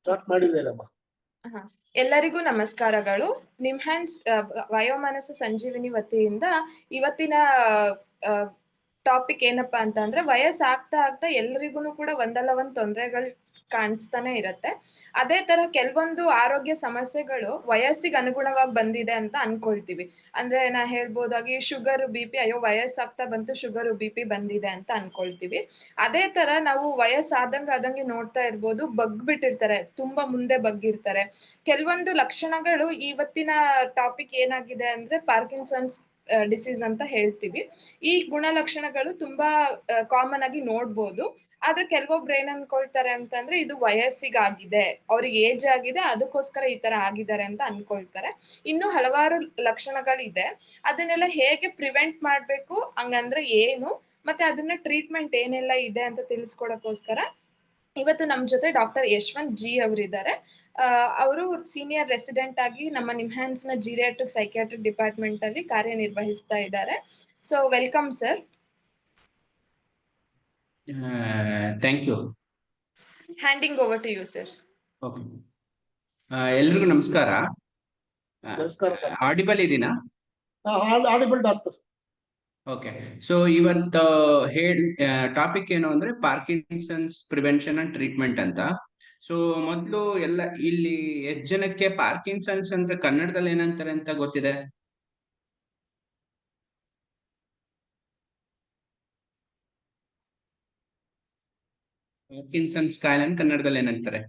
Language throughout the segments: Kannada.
ಸ್ಟಾರ್ಟ್ ಮಾಡಿದ್ದೇನಮ್ಮ. ಎಲ್ಲರಿಗೂ ನಮಸ್ಕಾರಗಳು. ನಿಮ್ಹ್ಯಾನ್ಸ್ ವಯೋಮಾನಸ ಸಂಜೀವಿನಿ ವತಿಯಿಂದ ಇವತ್ತಿನ ಟಾಪಿಕ್ ಏನಪ್ಪಾ ಅಂತಂದ್ರೆ, ವಯಸ್ಸಾಗ್ತಾ ಆಗ್ತಾ ಎಲ್ರಿಗೂ ಕೂಡ ಒಂದಲ್ಲ ಒಂದ್ ತೊಂದರೆಗಳು ಕಾಣಿಸ್ತಾನೆ ಇರತ್ತೆ. ಅದೇ ತರ ಕೆಲವೊಂದು ಆರೋಗ್ಯ ಸಮಸ್ಯೆಗಳು ವಯಸ್ಸಿಗೆ ಅನುಗುಣವಾಗಿ ಬಂದಿದೆ ಅಂತ ಅನ್ಕೊಳ್ತೀವಿ. ಅಂದ್ರೆ ನಾ ಹೇಳ್ಬೋದಾಗಿ ಶುಗರ್ BP, ಅಯ್ಯೋ ವಯಸ್ಸಾಗ್ತಾ ಬಂತು ಶುಗರ್ BP ಬಂದಿದೆ ಅಂತ ಅನ್ಕೊಳ್ತೀವಿ. ಅದೇ ತರ ನಾವು ಆದಂಗೆ ನೋಡ್ತಾ ಇರ್ಬೋದು, ಬಗ್ಬಿಟ್ಟಿರ್ತಾರೆ, ತುಂಬಾ ಮುಂದೆ ಬಗ್ಗಿರ್ತಾರೆ. ಕೆಲವೊಂದು ಲಕ್ಷಣಗಳು ಇವತ್ತಿನ ಟಾಪಿಕ್ ಏನಾಗಿದೆ ಅಂದ್ರೆ ಪಾರ್ಕಿನ್ಸನ್ಸ್ ಡಿಸೀಸ್ ಅಂತ ಹೇಳ್ತೀವಿ. ಈ ಗುಣಲಕ್ಷಣಗಳು ತುಂಬಾ ಕಾಮನ್ ಆಗಿ ನೋಡ್ಬೋದು. ಆದ್ರೆ ಕೆಲವೊಬ್ರು ಏನ್ ಅನ್ಕೊಳ್ತಾರೆ ಅಂತಂದ್ರೆ ಇದು ವಯಸ್ಸಿಗಾಗಿದೆ, ಅವ್ರಿಗೆ ಏಜ್ ಆಗಿದೆ, ಅದಕ್ಕೋಸ್ಕರ ಈ ತರ ಆಗಿದ್ದಾರೆ ಅಂತ ಅನ್ಕೊಳ್ತಾರೆ. ಇನ್ನು ಹಲವಾರು ಲಕ್ಷಣಗಳಿದೆ. ಅದನ್ನೆಲ್ಲ ಹೇಗೆ ಪ್ರಿವೆಂಟ್ ಮಾಡ್ಬೇಕು, ಹಂಗಂದ್ರೆ ಏನು, ಮತ್ತೆ ಅದನ್ನ ಟ್ರೀಟ್ಮೆಂಟ್ ಏನೆಲ್ಲ ಇದೆ ಅಂತ ತಿಳಿಸ್ಕೊಡಕ್ಕೋಸ್ಕರ ಇವತ್ತು ನಮ್ ಜೊತೆ ಡಾಕ್ಟರ್ ಯಶವಂತ್ G ಅವರಿದ್ದಾರೆ. ಅವರು ಸೀನಿಯರ್ ರೆಸಿಡೆಂಟ್ ಆಗಿ ನಮ್ಮ ನಿಮ್ಹ್ಯಾನ್ಸ್ ನ ಜೀರಿಯಾಟ್ರಿಕ್ ಸೈಕಿಯಾಟ್ರಿಕ್ ಡಿಪಾರ್ಟ್ಮೆಂಟ್ ಅಲ್ಲಿ ಕಾರ್ಯನಿರ್ವಹಿಸ್ತಾ ಇದ್ದಾರೆ. So welcome sir. Thank you. Handing over to you sir. Okay, ಎಲ್ರಿಗೂ ನಮಸ್ಕಾರ. ನಮಸ್ಕಾರ. ಆಡಿಬಲ್ ಇದೀನಾ? Audible doctor. ಓಕೆ, ಸೊ ಇವತ್ತು ಟಾಪಿಕ್ ಏನು ಅಂದ್ರೆ ಪಾರ್ಕಿನ್ಸನ್ಸ್ ಪ್ರಿವೆನ್ಷನ್ ಅಂಡ್ ಟ್ರೀಟ್ಮೆಂಟ್ ಅಂತ. ಸೊ ಮೊದಲು ಎಲ್ಲ ಇಲ್ಲಿ ಎಷ್ಟು ಜನಕ್ಕೆ ಪಾರ್ಕಿನ್ಸನ್ಸ್ ಅಂದ್ರೆ ಕನ್ನಡದಲ್ಲಿ ಏನಂತಾರೆ ಅಂತ ಗೊತ್ತಿದೆ? ಪಾರ್ಕಿನ್ಸನ್ಸ್ ಕಾಯಿಲೆ ಕನ್ನಡದಲ್ಲಿ ಏನಂತಾರೆ?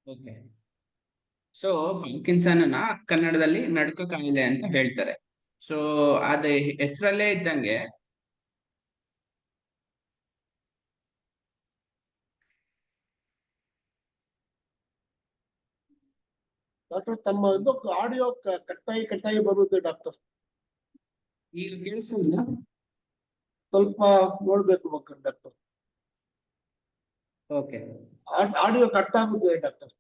ಓಕೆ, ಸೊ ಪಾರ್ಕಿನ್ಸನ್ ಕನ್ನಡದಲ್ಲಿ ನಡುಕ ಕಾಯಿಲೆ ಅಂತ ಹೇಳ್ತಾರೆ. ಸೊ ಅದ ಹೆಸರಲ್ಲೇ ಇದ್ದಂಗೆ ಡಾಕ್ಟರ್, ತಮ್ಮ ಆಡಿಯೋ ಕಟ್ಟಾಗಿ ಬರುತ್ತೆ ಡಾಕ್ಟರ್. ಈಗ ಕೇಳಿಸ್ತಿಲ್ಲ? ಸ್ವಲ್ಪ ನೋಡ್ಬೇಕು ಡಾಕ್ಟರ್. ಓಕೆ, ಆಡಿಯೋ ಕಟ್ ಆಗುತ್ತೆ ಡಾಕ್ಟರ್.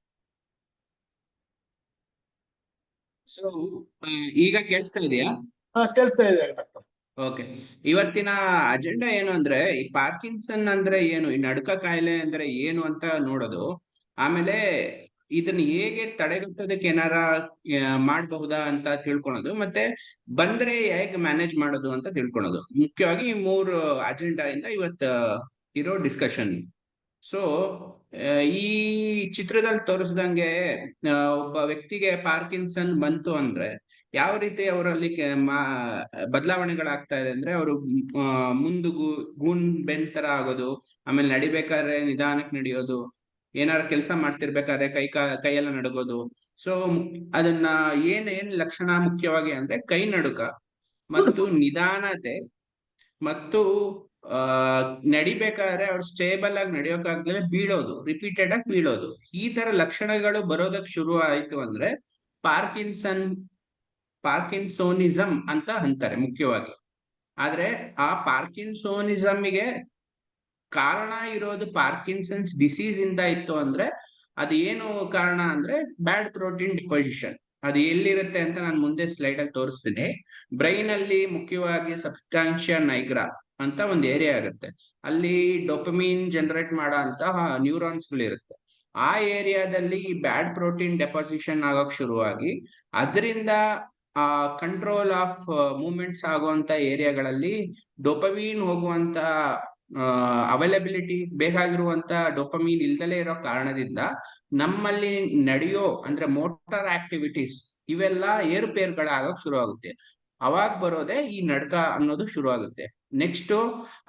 ಸೊ ಈಗ ಕೇಳಿಸ್ತಾ ಇದೆಯಾ? ಕೇಳ್ತಾ ಇದೆ ಡಾಕ್ಟರ್. ಓಕೆ, ಇವತ್ತಿನ ಅಜೆಂಡಾ ಏನು ಅಂದ್ರೆ ಈ ಪಾರ್ಕಿನ್ಸನ್ ಅಂದ್ರೆ ಏನು, ಈ ನಡುಕ ಕಾಯಿಲೆ ಅಂದ್ರೆ ಏನು ಅಂತ ನೋಡೋದು. ಆಮೇಲೆ ಇದನ್ನ ಹೇಗೆ ತಡೆಗಟ್ಟೋದಕ್ಕೆ ಏನಾರ ಮಾಡಬಹುದಾ ಅಂತ ತಿಳ್ಕೊಳೋದು, ಮತ್ತೆ ಬಂದ್ರೆ ಹೇಗೆ ಮ್ಯಾನೇಜ್ ಮಾಡೋದು ಅಂತ ತಿಳ್ಕೊಳೋದು. ಮುಖ್ಯವಾಗಿ ಈ 3 ಅಜೆಂಡಾ ಇಂದ ಇವತ್ತು ಇರೋ ಡಿಸ್ಕಷನ್. ಸೊ ಈ ಚಿತ್ರದಲ್ಲಿ ತೋರಿಸ್ದಂಗೆ ಒಬ್ಬ ವ್ಯಕ್ತಿಗೆ ಪಾರ್ಕಿನ್ಸನ್ ಬಂತು ಅಂದ್ರೆ ಯಾವ ರೀತಿ ಅವರಲ್ಲಿ ಬದಲಾವಣೆಗಳಾಗ್ತಾ ಇದೆ ಅಂದ್ರೆ, ಅವರು ಗೂನ್ ಬೆನ್ ತರ ಆಗೋದು, ಆಮೇಲೆ ನಡಿಬೇಕಾದ್ರೆ ನಿಧಾನಕ್ಕೆ ನಡೆಯೋದು, ಏನಾರು ಕೆಲಸ ಮಾಡ್ತಿರ್ಬೇಕಾದ್ರೆ ಕೈಯೆಲ್ಲ ನಡುಗೋದು. ಸೊ ಅದನ್ನ ಏನ್ ಲಕ್ಷಣ ಮುಖ್ಯವಾಗಿ ಅಂದ್ರೆ ಕೈ ನಡುಕ ಮತ್ತು ನಿಧಾನತೆ, ಮತ್ತು ನಡಿಬೇಕಾದ್ರೆ ಅವ್ರು ಸ್ಟೇಬಲ್ ಆಗಿ ನಡೆಯೋಕಾಗ್ದಲೆ ಬೀಳೋದು, ರಿಪೀಟೆಡ್ ಆಗಿ ಬೀಳೋದು, ಈ ತರ ಲಕ್ಷಣಗಳು ಬರೋದಕ್ಕೆ ಶುರು ಆಯ್ತು ಅಂದ್ರೆ ಪಾರ್ಕಿನ್ಸೋನಿಸಂ ಅಂತ ಅಂತಾರೆ ಮುಖ್ಯವಾಗಿ. ಆದ್ರೆ ಆ ಪಾರ್ಕಿನ್ಸೋನಿಸಂಗೆ ಕಾರಣ ಇರೋದು ಪಾರ್ಕಿನ್ಸನ್ಸ್ ಡಿಸೀಸ್ ಇಂದ ಇತ್ತು ಅಂದ್ರೆ ಅದು ಏನು ಕಾರಣ ಅಂದ್ರೆ ಬ್ಯಾಡ್ ಪ್ರೋಟೀನ್ ಡಿಪೋಸಿಷನ್. ಅದು ಎಲ್ಲಿರುತ್ತೆ ಅಂತ ನಾನು ಮುಂದೆ ಸ್ಲೈಡ್ ಅಲ್ಲಿ ತೋರಿಸ್ತೀನಿ. ಬ್ರೈನ್ ಅಲ್ಲಿ ಮುಖ್ಯವಾಗಿ ಸಬ್ಸ್ಟಾನ್ಷಿಯಾ ನೈಗ್ರಾ ಅಂತ ಒಂದು ಏರಿಯಾ ಇರುತ್ತೆ. ಅಲ್ಲಿ ಡೊಪಮೀನ್ ಜನರೇಟ್ ಮಾಡೋ ಅಂತ ನ್ಯೂರಾನ್ಸ್ ಗಳಿರುತ್ತೆ. ಆ ಏರಿಯಾದಲ್ಲಿ ಬ್ಯಾಡ್ ಪ್ರೋಟೀನ್ ಡೆಪಾಸಿಷನ್ ಆಗೋಕ್ ಶುರುವಾಗಿ ಅದರಿಂದ ಕಂಟ್ರೋಲ್ ಆಫ್ ಮೂವ್ಮೆಂಟ್ಸ್ ಆಗುವಂತ ಏರಿಯಾಗಳಲ್ಲಿ ಡೊಪಮೀನ್ ಹೋಗುವಂತ ಅವೈಲಬಿಲಿಟಿ, ಬೇಕಾಗಿರುವಂತ ಡೊಪಮೀನ್ ಇಲ್ದಲೇ ಇರೋ ಕಾರಣದಿಂದ ನಮ್ಮಲ್ಲಿ ನಡೆಯೋ ಅಂದ್ರೆ ಮೋಟಾರ್ ಆಕ್ಟಿವಿಟೀಸ್ ಇವೆಲ್ಲ ಏರುಪೇರುಗಳಾಗಕ್ ಶುರು ಆಗುತ್ತೆ. ಅವಾಗ ಬರೋದೇ ಈ ನಡ್ಕ ಅನ್ನೋದು ಶುರು ಆಗುತ್ತೆ. ನೆಕ್ಸ್ಟ್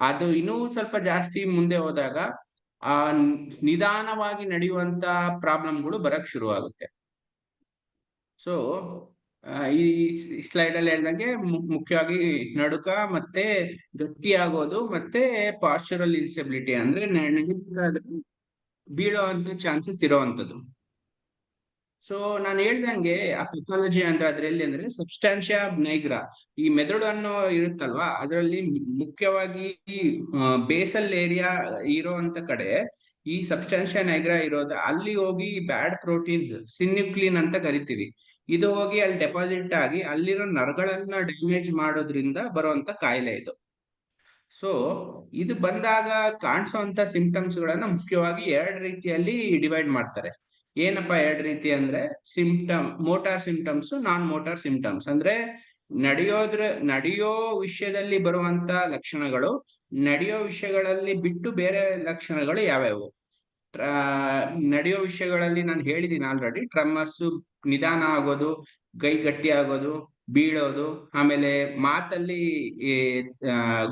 ಅದು ಇನ್ನೂ ಸ್ವಲ್ಪ ಜಾಸ್ತಿ ಮುಂದೆ ಹೋದಾಗ ನಿಧಾನವಾಗಿ ನಡೆಯುವಂತ ಪ್ರಾಬ್ಲಮ್ಗಳು ಬರಕ್ ಶುರು ಆಗುತ್ತೆ. ಸೊ ಈ ಸ್ಲೈಡ್ ಅಲ್ಲಿ ಹೇಳ್ದಂಗೆ ಮುಖ್ಯವಾಗಿ ನಡುಕ ಮತ್ತೆ ಗಟ್ಟಿ ಆಗೋದು ಮತ್ತೆ ಪಾಸ್ಚರಲ್ ಇನ್ಸ್ಟೆಬಿಲಿಟಿ ಅಂದ್ರೆ ಬೀಳೋ ಅಂತ ಚಾನ್ಸಸ್ ಇರೋವಂಥದ್ದು. ಸೊ ನಾನು ಹೇಳ್ದಂಗೆ ಆ ಪೆಥಾಲಜಿ ಅಂದ್ರೆ ಅದ್ರಲ್ಲಿ ಅಂದ್ರೆ ಸಬ್ಸ್ಟಾನ್ಷಿಯಾ ನೈಗ್ರಾ, ಈ ಮೆದುಳು ಅನ್ನೋ ಇರುತ್ತಲ್ವಾ, ಅದರಲ್ಲಿ ಮುಖ್ಯವಾಗಿ ಬೇಸಲ್ ಏರಿಯಾ ಇರೋಂತ ಕಡೆ ಈ ಸಬ್ಸ್ಟಾನ್ಷಿಯಾ ನೈಗ್ರಾ ಇರೋದು. ಅಲ್ಲಿ ಹೋಗಿ ಬ್ಯಾಡ್ ಪ್ರೋಟೀನ್ ಸಿನ್ಯುಕ್ಲಿನ್ ಅಂತ ಕರಿತೀವಿ, ಇದು ಹೋಗಿ ಅಲ್ಲಿ ಡೆಪಾಸಿಟ್ ಆಗಿ ಅಲ್ಲಿರೋ ನರಗಳನ್ನ ಡ್ಯಾಮೇಜ್ ಮಾಡೋದ್ರಿಂದ ಬರುವಂತ ಕಾಯಿಲೆ ಇದು. ಸೊ ಇದು ಬಂದಾಗ ಕಾಣಿಸುವಂತ ಸಿಂಪ್ಟಮ್ಸ್ ಗಳನ್ನ ಮುಖ್ಯವಾಗಿ 2 ರೀತಿಯಲ್ಲಿ ಡಿವೈಡ್ ಮಾಡ್ತಾರೆ. ಏನಪ್ಪಾ 2 ರೀತಿ ಅಂದ್ರೆ ಮೋಟಾರ್ ಸಿಂಪ್ಟಮ್ಸ್, ನಾನ್ ಮೋಟಾರ್ ಸಿಂಪ್ಟಮ್ಸ್. ಅಂದ್ರೆ ನಡೆಯೋ ವಿಷಯದಲ್ಲಿ ಬರುವಂತ ಲಕ್ಷಣಗಳು, ನಡೆಯೋ ವಿಷಯಗಳಲ್ಲಿ ಬಿಟ್ಟು ಬೇರೆ ಲಕ್ಷಣಗಳು ಯಾವ್ಯಾವು. ನಡೆಯೋ ವಿಷಯಗಳಲ್ಲಿ ನಾನು ಹೇಳಿದ್ದೀನಿ ಆಲ್ರೆಡಿ. ಟ್ರಮ್ಮರ್ಸ್, ನಿಧಾನ ಆಗೋದು, ಕೈ ಗಟ್ಟಿ ಆಗೋದು, ಬೀಳೋದು, ಆಮೇಲೆ ಮಾತಲ್ಲಿ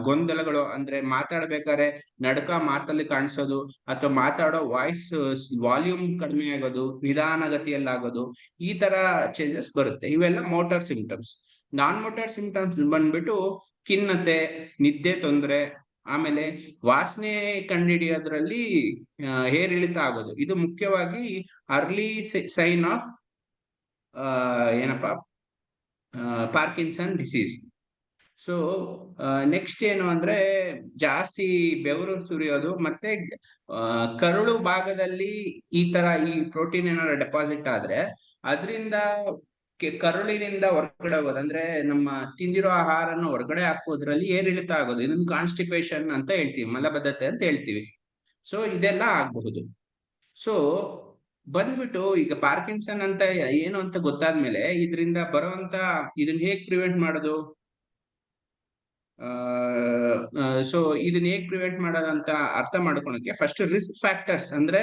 ಗೊಂದಲಗಳು, ಅಂದ್ರೆ ಮಾತಾಡ್ಬೇಕಾದ್ರೆ ನಡುಕ ಮಾತಲ್ಲಿ ಕಾಣಿಸೋದು, ಅಥವಾ ಮಾತಾಡೋ ವಾಯ್ಸ್ ವಾಲ್ಯೂಮ್ ಕಡಿಮೆ ಆಗೋದು, ನಿಧಾನಗತಿಯಲ್ಲಾಗೋದು, ಈ ತರ ಚೇಂಜಸ್ ಬರುತ್ತೆ. ಇವೆಲ್ಲ ಮೋಟಾರ್ ಸಿಂಪ್ಟಮ್ಸ್. ನಾನ್ ಮೋಟಾರ್ ಸಿಂಪ್ಟಮ್ಸ್ ಬಂದ್ಬಿಟ್ಟು ಖಿನ್ನತೆ, ನಿದ್ದೆ ತೊಂದರೆ, ಆಮೇಲೆ ವಾಸನೆ ಕಂಡುಹಿಡಿಯೋದ್ರಲ್ಲಿ ಏರಿಳಿತ ಆಗೋದು. ಇದು ಮುಖ್ಯವಾಗಿ ಅರ್ಲಿ ಸೈನ್ ಆಫ್ ಏನಪ್ಪಾ ಪಾರ್ಕಿನ್ಸನ್ ಡಿಸೀಸ್. ಸೊ ನೆಕ್ಸ್ಟ್ ಏನು ಅಂದ್ರೆ ಜಾಸ್ತಿ ಬೆವರು ಸುರಿಯೋದು, ಮತ್ತೆ ಕರುಳು ಭಾಗದಲ್ಲಿ ಈ ಪ್ರೋಟೀನ್ ಏನಾದ್ರು ಡೆಪಾಸಿಟ್ ಆದ್ರೆ ಅದರಿಂದ ಕರುಳಿನಿಂದ ಹೊರಗಡೆ ಹೋಗೋದು, ಅಂದ್ರೆ ನಮ್ಮ ತಿಂದಿರೋ ಆಹಾರನ ಹೊರಗಡೆ ಹಾಕೋದ್ರಲ್ಲಿ ಏರಿಳಿತ ಆಗೋದು. ಇದನ್ನ ಕಾನ್ಸ್ಟಿಪೇಷನ್ ಅಂತ ಹೇಳ್ತೀವಿ, ಮಲಬದ್ಧತೆ ಅಂತ ಹೇಳ್ತೀವಿ. ಸೊ ಇದೆಲ್ಲ ಆಗಬಹುದು. ಸೊ ಬಂದ್ಬಿಟ್ಟು ಈಗ ಪಾರ್ಕಿನ್ಸನ್ ಅಂತ ಏನು ಅಂತ ಗೊತ್ತಾದ್ಮೇಲೆ ಇದರಿಂದ ಬರುವಂತ ಇದನ್ನ ಹೇಗ್ ಪ್ರಿವೆಂಟ್ ಮಾಡೋದು, ಸೊ ಇದನ್ನ ಹೇಗ್ ಪ್ರಿವೆಂಟ್ ಮಾಡೋದು ಅಂತ ಅರ್ಥ ಮಾಡ್ಕೊಳಕ್ಕೆ ಫಸ್ಟ್ ರಿಸ್ಕ್ ಫ್ಯಾಕ್ಟರ್ಸ್, ಅಂದ್ರೆ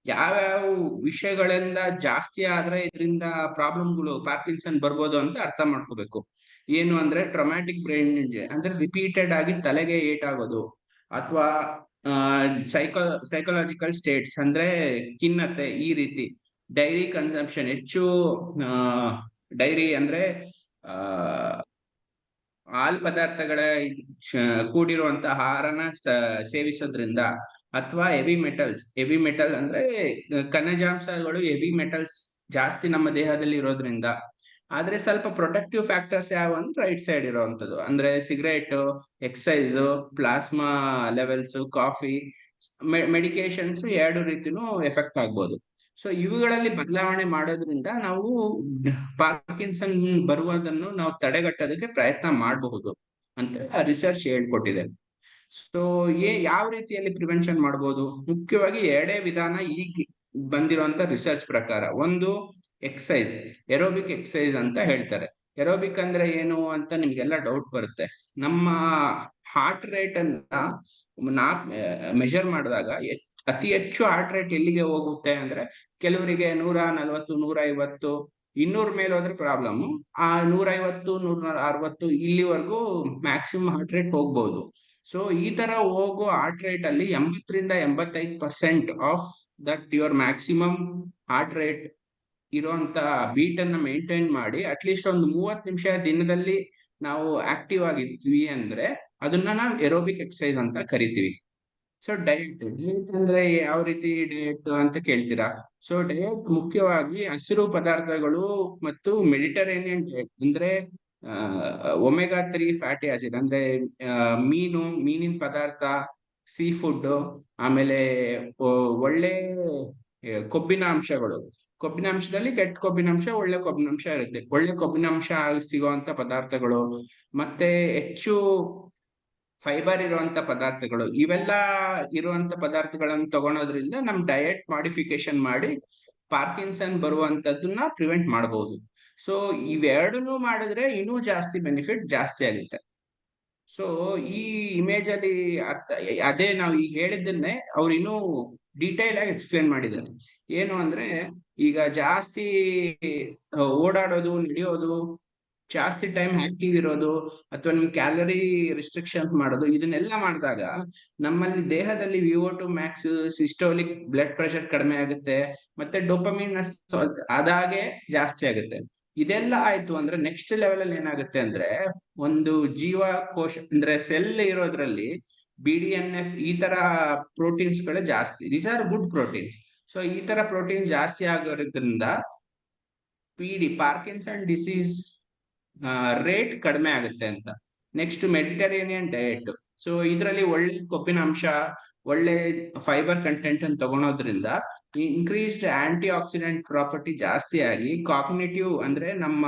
ಯಾವ್ಯಾವ ವಿಷಯಗಳಿಂದ ಜಾಸ್ತಿ ಆದ್ರೆ ಇದರಿಂದ ಪ್ರಾಬ್ಲಮ್ಗಳು ಪಾರ್ಕಿನ್ಸನ್ ಬರ್ಬೋದು ಅಂತ ಅರ್ಥ ಮಾಡ್ಕೋಬೇಕು. ಏನು ಅಂದ್ರೆ ಟ್ರಾಮ್ಯಾಟಿಕ್ ಬ್ರೈನ್ ಇಂಜರಿ, ಅಂದ್ರೆ ರಿಪೀಟೆಡ್ ಆಗಿ ತಲೆಗೆ ಏಟಾಗೋದು, ಅಥವಾ ಸೈಕಲಾಜಿಕಲ್ ಸ್ಟೇಟ್ಸ್ ಅಂದ್ರೆ ಖಿನ್ನತೆ, ಈ ರೀತಿ ಡೈರಿ ಕನ್ಸಂಪ್ಷನ್, ಹೆಚ್ಚು ಡೈರಿ ಅಂದ್ರೆ ಹಾಲ್ ಪದಾರ್ಥಗಳ ಕೂಡಿರುವಂತ ಆಹಾರನ ಸೇವಿಸೋದ್ರಿಂದ, ಅಥವಾ ಹೆವಿ ಮೆಟಲ್ ಅಂದ್ರೆ ಖನಿಜಾಂಶಗಳು, ಹೆವಿ ಮೆಟಲ್ಸ್ ಜಾಸ್ತಿ ನಮ್ಮ ದೇಹದಲ್ಲಿ ಇರೋದ್ರಿಂದ. ಆದ್ರೆ ಸ್ವಲ್ಪ ಪ್ರೊಟೆಕ್ಟಿವ್ ಫ್ಯಾಕ್ಟರ್ಸ್ ಯಾವ ಅಂದ್ರೆ ರೈಟ್ ಸೈಡ್ ಇರುವಂತದ್ದು, ಅಂದ್ರೆ cigarette, exercise, plasma levels, coffee, medications 2 ರೀತಿನೂ ಎಫೆಕ್ಟ್ ಆಗ್ಬೋದು. ಸೊ ಇವುಗಳಲ್ಲಿ ಬದಲಾವಣೆ ಮಾಡೋದ್ರಿಂದ ನಾವು ಪಾರ್ಕಿನ್ಸನ್ ಬರುವುದನ್ನು ನಾವು ತಡೆಗಟ್ಟೋದಕ್ಕೆ ಪ್ರಯತ್ನ ಮಾಡಬಹುದು ಅಂತ ರಿಸರ್ಚ್ ಹೇಳ್ಕೊಟ್ಟಿದೆ. ಸೊ ಯಾವ ರೀತಿಯಲ್ಲಿ ಪ್ರಿವೆನ್ಷನ್ ಮಾಡಬಹುದು? ಮುಖ್ಯವಾಗಿ 2 ವಿಧಾನ ಈಗ ಬಂದಿರುವಂತ ರಿಸರ್ಚ್ ಪ್ರಕಾರ. ಒಂದು ಎಕ್ಸಸೈಸ್, ಎರೋಬಿಕ್ ಎಕ್ಸಸೈಸ್ ಅಂತ ಹೇಳ್ತಾರೆ. ಎರೋಬಿಕ್ ಅಂದ್ರೆ ಏನು ಅಂತ ನಿಮ್ಗೆಲ್ಲ ಡೌಟ್ ಬರುತ್ತೆ. ನಮ್ಮ ಹಾರ್ಟ್ ರೇಟ್ ಅನ್ನ ಮೆಜರ್ ಮಾಡಿದಾಗ ಅತಿ ಹೆಚ್ಚು ಹಾರ್ಟ್ ರೇಟ್ ಎಲ್ಲಿಗೆ ಹೋಗುತ್ತೆ ಅಂದ್ರೆ ಕೆಲವರಿಗೆ 140, 150, 200 ಮೇಲೆ ಹೋದ್ರೆ ಪ್ರಾಬ್ಲಮ್. ಆ 150, 160 ಇಲ್ಲಿವರೆಗೂ ಮ್ಯಾಕ್ಸಿಮಮ್ ಹಾರ್ಟ್ ರೇಟ್ ಹೋಗ್ಬಹುದು. ಸೊ ಈ ತರ ಹೋಗೋ ಹಾರ್ಟ್ ರೇಟ್ ಅಲ್ಲಿ 80 ರಿಂದ 85% of that your maximum heart rate ಇರುವಂತ ಬೀಟ್ ಅನ್ನ ಮೇಂಟೈನ್ ಮಾಡಿ ಅಟ್ಲೀಸ್ಟ್ ಒಂದು 30 ನಿಮಿಷ ದಿನದಲ್ಲಿ ನಾವು ಆಕ್ಟಿವ್ ಆಗಿದ್ವಿ ಅಂದ್ರೆ ಅದನ್ನ ನಾವು ಎರೋಬಿಕ್ ಎಕ್ಸಸೈಸ್ ಅಂತ ಕರಿತೀವಿ. ಸೊ ಡಯಟ್ ಅಂದ್ರೆ ಯಾವ ರೀತಿ ಡಯಟ್ ಅಂತ ಕೇಳ್ತೀರಾ? ಸೊ ಡಯಟ್ ಮುಖ್ಯವಾಗಿ ಹಸಿರು ಪದಾರ್ಥಗಳು ಮತ್ತು ಮೆಡಿಟರೇನಿಯನ್ ಡಯಟ್, ಅಂದ್ರೆ ಒಮೆಗಾ 3 ಫ್ಯಾಟಿ ಆಸಿಡ್, ಅಂದ್ರೆ ಮೀನಿನ ಪದಾರ್ಥ, ಸೀ ಫುಡ್, ಆಮೇಲೆ ಒಳ್ಳೆ ಕೊಬ್ಬಿನಾಂಶದಲ್ಲಿ ಕೆಟ್ಟ ಕೊಬ್ಬಿನಾಂಶ, ಒಳ್ಳೆ ಕೊಬ್ಬಿನಾಂಶ ಇರುತ್ತೆ. ಒಳ್ಳೆ ಕೊಬ್ಬಿನಾಂಶ ಸಿಗುವಂತ ಪದಾರ್ಥಗಳು, ಮತ್ತೆ ಹೆಚ್ಚು ಫೈಬರ್ ಇರುವಂತ ಪದಾರ್ಥಗಳು, ಇವೆಲ್ಲ ಇರುವಂತ ಪದಾರ್ಥಗಳನ್ನು ತಗೊಳೋದ್ರಿಂದ ನಮ್ ಡಯಟ್ ಮಾಡಿಫಿಕೇಶನ್ ಮಾಡಿ ಪಾರ್ಕಿನ್ಸನ್ ಬರುವಂತದ್ದನ್ನ ಪ್ರಿವೆಂಟ್ ಮಾಡಬಹುದು. ಸೊ ಇವೆರಡನ್ನೂ ಮಾಡಿದ್ರೆ ಇನ್ನೂ ಜಾಸ್ತಿ ಬೆನಿಫಿಟ್ ಜಾಸ್ತಿ ಆಗುತ್ತೆ. ಸೊ ಈ ಇಮೇಜ್ ಅಲ್ಲಿ ಅದೇ ನಾವು ಈಗ ಹೇಳಿದ್ದನ್ನೇ ಅವ್ರು ಇನ್ನೂ ಡೀಟೇಲ್ ಆಗಿ ಎಕ್ಸ್ಪ್ಲೇನ್ ಮಾಡಿದ್ದಾರೆ. ಏನು ಅಂದ್ರೆ ಈಗ ಜಾಸ್ತಿ ಓಡಾಡೋದು, ನಡೆಯೋದು, ಜಾಸ್ತಿ ಟೈಮ್ ಆಕ್ಟಿವ್ ಇರೋದು, ಅಥವಾ ನಿಮ್ಗೆ ಕ್ಯಾಲರಿ ರಿಸ್ಟ್ರಿಕ್ಷನ್ ಮಾಡೋದು, ಇದನ್ನೆಲ್ಲ ಮಾಡಿದಾಗ ನಮ್ಮಲ್ಲಿ ದೇಹದಲ್ಲಿ VO2 max, systolic blood pressure ಕಡಿಮೆ ಆಗುತ್ತೆ, ಮತ್ತೆ ಡೋಪಮಿನ್ ಅದಾಗೆ ಜಾಸ್ತಿ ಆಗುತ್ತೆ. ಇದೆಲ್ಲ ಆಯ್ತು ಅಂದ್ರೆ ನೆಕ್ಸ್ಟ್ ಲೆವೆಲ್ ಅಲ್ಲಿ ಏನಾಗುತ್ತೆ ಅಂದ್ರೆ ಒಂದು ಜೀವಕೋಶ ಅಂದ್ರೆ ಸೆಲ್ ಇರೋದ್ರಲ್ಲಿ BDNF ಈ ತರ ಪ್ರೋಟೀನ್ಸ್ ಗಳು ಜಾಸ್ತಿ, these are good proteins. So ಈ ತರ ಪ್ರೋಟೀನ್ ಜಾಸ್ತಿ ಆಗೋದ್ರಿಂದ ಪಾರ್ಕಿನ್ಸನ್ ಡಿಸೀಸ್ ರೇಟ್ ಕಡಿಮೆ ಆಗುತ್ತೆ ಅಂತ. Next Mediterranean diet. ಸೊ ಇದರಲ್ಲಿ ಒಳ್ಳೆ ಕೊಬ್ಬಿನಾಂಶ, ಒಳ್ಳೆ ಫೈಬರ್ ಕಂಟೆಂಟ್ ಅನ್ನು ತಗೊಳೋದ್ರಿಂದ ಇನ್ಕ್ರೀಸ್ಡ್ ಆಂಟಿ ಆಕ್ಸಿಡೆಂಟ್ ಪ್ರಾಪರ್ಟಿ ಜಾಸ್ತಿ ಆಗಿ ಕಾಗ್ನಿಟಿವ್ ಅಂದ್ರೆ ನಮ್ಮ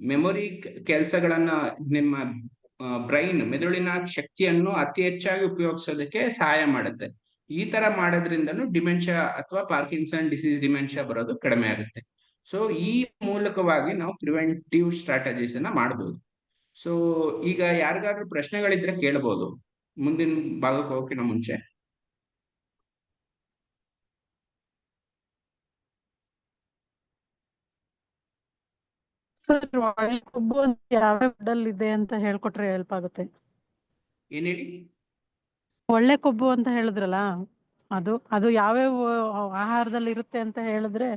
ಮೆಮೊರಿ ಕೆಲಸಗಳನ್ನ, ನಿಮ್ಮ ಬ್ರೈನ್ ಮೆದುಳಿನ ಶಕ್ತಿಯನ್ನು ಅತಿ ಹೆಚ್ಚಾಗಿ ಉಪಯೋಗಿಸೋದಕ್ಕೆ ಸಹಾಯ ಮಾಡುತ್ತೆ. ಈ ತರ ಮಾಡೋದ್ರಿಂದನೂ ಡಿಮೆನ್ಷಿಯಾ ಅಥವಾ ಪಾರ್ಕಿನ್ಸನ್ ಡಿಸೀಸ್ ಡಿಮೆನ್ಷಿಯಾ ಬರೋದು ಕಡಿಮೆ ಆಗುತ್ತೆ. ಸೊ ಈ ಮೂಲಕವಾಗಿ ನಾವು ಪ್ರಿವೆಂಟಿವ್ ಸ್ಟ್ರಾಟಜೀಸ್ ಅನ್ನ ಮಾಡಬಹುದು. ಸೊ ಈಗ ಯಾರಿಗಾದ್ರೂ ಪ್ರಶ್ನೆಗಳಿದ್ರೆ ಕೇಳಬಹುದು ಮುಂದಿನ ಭಾಗಕ್ಕೆ ಹೋಗೋಕ್ಕಿಂತ ಮುಂಚೆ. ಸರ್ ಒಳ್ಳೆ ಕೊಬ್ಬು ಅಂತ ಯಾವ್ಯಾವ ಫುಡ್ ಇದೆ ಅಂತ ಹೇಳ್ಕೊಟ್ರೆ ಹೆಲ್ಪ್ ಆಗುತ್ತೆ. ಏನ್ ಹೇಳಿ? ಒಳ್ಳೆ ಕೊಬ್ಬು ಅಂತ ಹೇಳಿದ್ರಲ್ಲ, ಅದು ಯಾವ್ಯಾವ ಆಹಾರದಲ್ಲಿ ಇರುತ್ತೆ ಅಂತ ಹೇಳಿದ್ರೆ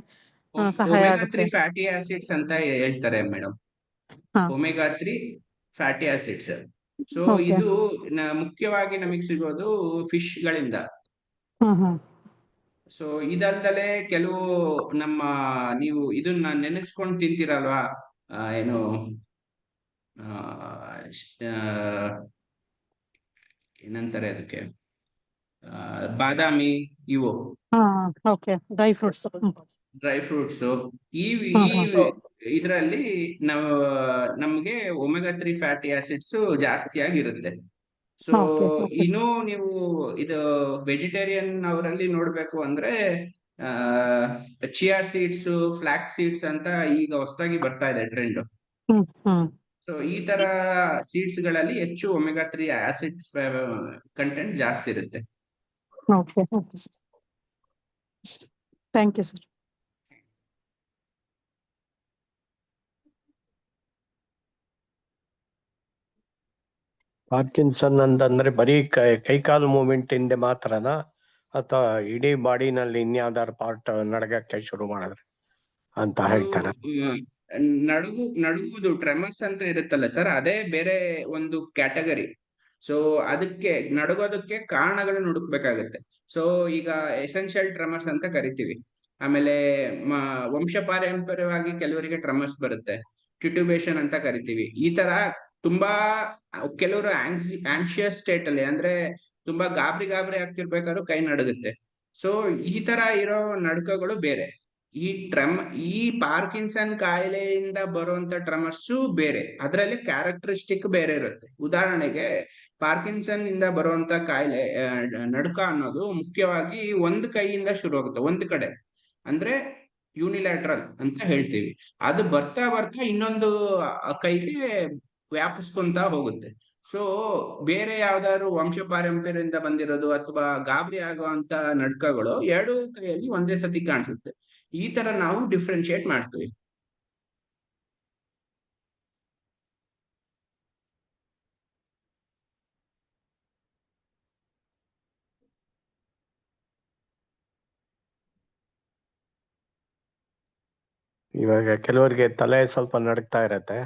ಸಹಾಯ ಒಮೆಗಾ ಆಗುತ್ತೆ. 3 ಫ್ಯಾಟಿ ಆಸಿಡ್ಸ್ ಅಂತ ಹೇಳ್ತಾರೆ ಮೇಡಮ್. ಹಾ. Omega 3 fatty acids. So Okay. ಇದು ಮುಖ್ಯವಾಗಿ ನಮಗೆ ಸಿಗೋದು ಫಿಶ್ ಗಳಿಂದ. ಸೊ ಇದಲ್ದಲೆ ಕೆಲವು ನಮ್ಮ ನೀವು ಇದನ್ನ ನೆನೆಸ್ಕೊಂಡು ತಿಂತೀರಲ್ವಾ, ಏನು ಏನಂತಾರೆ ಅದಕ್ಕೆ, ಬಾದಾಮಿ, ಇವು ಓಕೆ, ಡ್ರೈ ಫ್ರೂಟ್ಸ್. ಈ ಇದರಲ್ಲಿ ನಮ್ಗೆ ಒಮೆಗಾ 3 ಫ್ಯಾಟಿ ಆಸಿಡ್ಸ್ ಜಾಸ್ತಿಯಾಗಿರುತ್ತೆ. ಸೊ ಇನ್ನು ನೀವು ಇದು ವೆಜಿಟೇರಿಯನ್ ಅವರಲ್ಲಿ ನೋಡ್ಬೇಕು ಅಂದ್ರೆ ಚಿಯಾ ಸೀಡ್ಸ್, ಫ್ಲಾಕ್ಸ್ ಸೀಡ್ಸ್ ಅಂತ ಈಗ ಹೊಸದಾಗಿ ಬರ್ತಾ ಇದೆ ಟ್ರೆಂಡ್. ಸೊ ಈ ತರ ಸೀಡ್ಸ್ ಗಳಲ್ಲಿ ಹೆಚ್ಚು ಒಮೆಗಾ 3 ಆಸಿಡ್ ಕಂಟೆಂಟ್ ಜಾಸ್ತಿ ಇರುತ್ತೆ. Okay, thank you sir. Parkinson ಅಂತಂದ್ರೆ ಬರೀ ಕೈಕಾಲು ಮೂವ್ಮೆಂಟ್ ಇಂದ ಮಾತ್ರನಾ ಅಥವಾ ಇಡೀ ಬಾಡಿನಲ್ಲಿ ಇನ್ಯಾವ್ದಾರು ಪಾರ್ಟ್ ನಡಗಕ್ಕೆ ಶುರು ಮಾಡಿದ್ರೆ ಅಂತ ಹೇಳ್ತಾರ? ನಡುಗುವುದು ಟ್ರೆಮರ್ಸ್ ಅಂತ ಇರುತ್ತಲ್ಲ ಸರ್, ಅದೇ ಬೇರೆ ಒಂದು ಕ್ಯಾಟಗರಿ. ಸೊ ಅದಕ್ಕೆ ನಡುಗೋದಕ್ಕೆ ಕಾರಣಗಳನ್ನ ಹುಡುಕ್ಬೇಕಾಗತ್ತೆ. ಸೊ ಈಗ ಎಸೆನ್ಷಿಯಲ್ ಟ್ರೆಮರ್ಸ್ ಅಂತ ಕರಿತೀವಿ. ಆಮೇಲೆ ವಂಶ ಪಾರಂಪರ್ಯವಾಗಿ ಕೆಲವರಿಗೆ ಟ್ರೆಮರ್ಸ್ ಬರುತ್ತೆ, ಟಿಟ್ಯುಬೇಷನ್ ಅಂತ ಕರಿತೀವಿ. ಈ ತರ ತುಂಬಾ ಕೆಲವರು ಆಂಕ್ಷಿಯಸ್ ಸ್ಟೇಟ್ ಅಲ್ಲಿ, ಅಂದ್ರೆ ತುಂಬಾ ಗಾಬರಿ ಆಗ್ತಿರ್ಬೇಕಾದ್ರೂ ಕೈ ನಡುಗುತ್ತೆ. ಸೊ ಈ ತರ ಇರೋ ನಡುಕಗಳು ಬೇರೆ. ಈ ಪಾರ್ಕಿನ್ಸನ್ ಕಾಯಿಲೆಯಿಂದ ಬರುವಂತ ಟ್ರೆಮರ್ಸ್ ಬೇರೆ, ಅದರಲ್ಲಿ ಕ್ಯಾರೆಕ್ಟರಿಸ್ಟಿಕ್ ಬೇರೆ ಇರುತ್ತೆ. ಉದಾಹರಣೆಗೆ ಪಾರ್ಕಿನ್ಸನ್ ಇಂದ ಬರುವಂತ ಕಾಯಿಲೆ ನಡುಕ ಅನ್ನೋದು ಮುಖ್ಯವಾಗಿ ಒಂದು ಕೈಯಿಂದ ಶುರು ಆಗುತ್ತೆ, ಒಂದು ಕಡೆ, ಅಂದ್ರೆ ಯೂನಿಲ್ಯಾಟ್ರಲ್ ಅಂತ ಹೇಳ್ತೀವಿ. ಅದು ಬರ್ತಾ ಇನ್ನೊಂದು ಕೈಗೆ ವ್ಯಾಪಿಸ್ಕೊಂತ ಹೋಗುತ್ತೆ. ಸೊ ಬೇರೆ ಯಾವ್ದಾದ್ರು ವಂಶ ಪಾರಂಪರ್ಯದಿಂದ ಬಂದಿರೋದು ಅಥವಾ ಗಾಬರಿ ಆಗುವಂತ ನಡುಕಗಳು ಎರಡು ಕೈಯಲ್ಲಿ ಒಂದೇ ಸತಿ ಕಾಣಿಸುತ್ತೆ. ಈ ತರ ನಾವು ಡಿಫ್ರೆನ್ಶಿಯೇಟ್ ಮಾಡ್ತೀವಿ. ಇವಾಗ ಕೆಲವರಿಗೆ ತಲೆ ಸ್ವಲ್ಪ ನಡುಕ್ತಾ ಇರತ್ತೆ,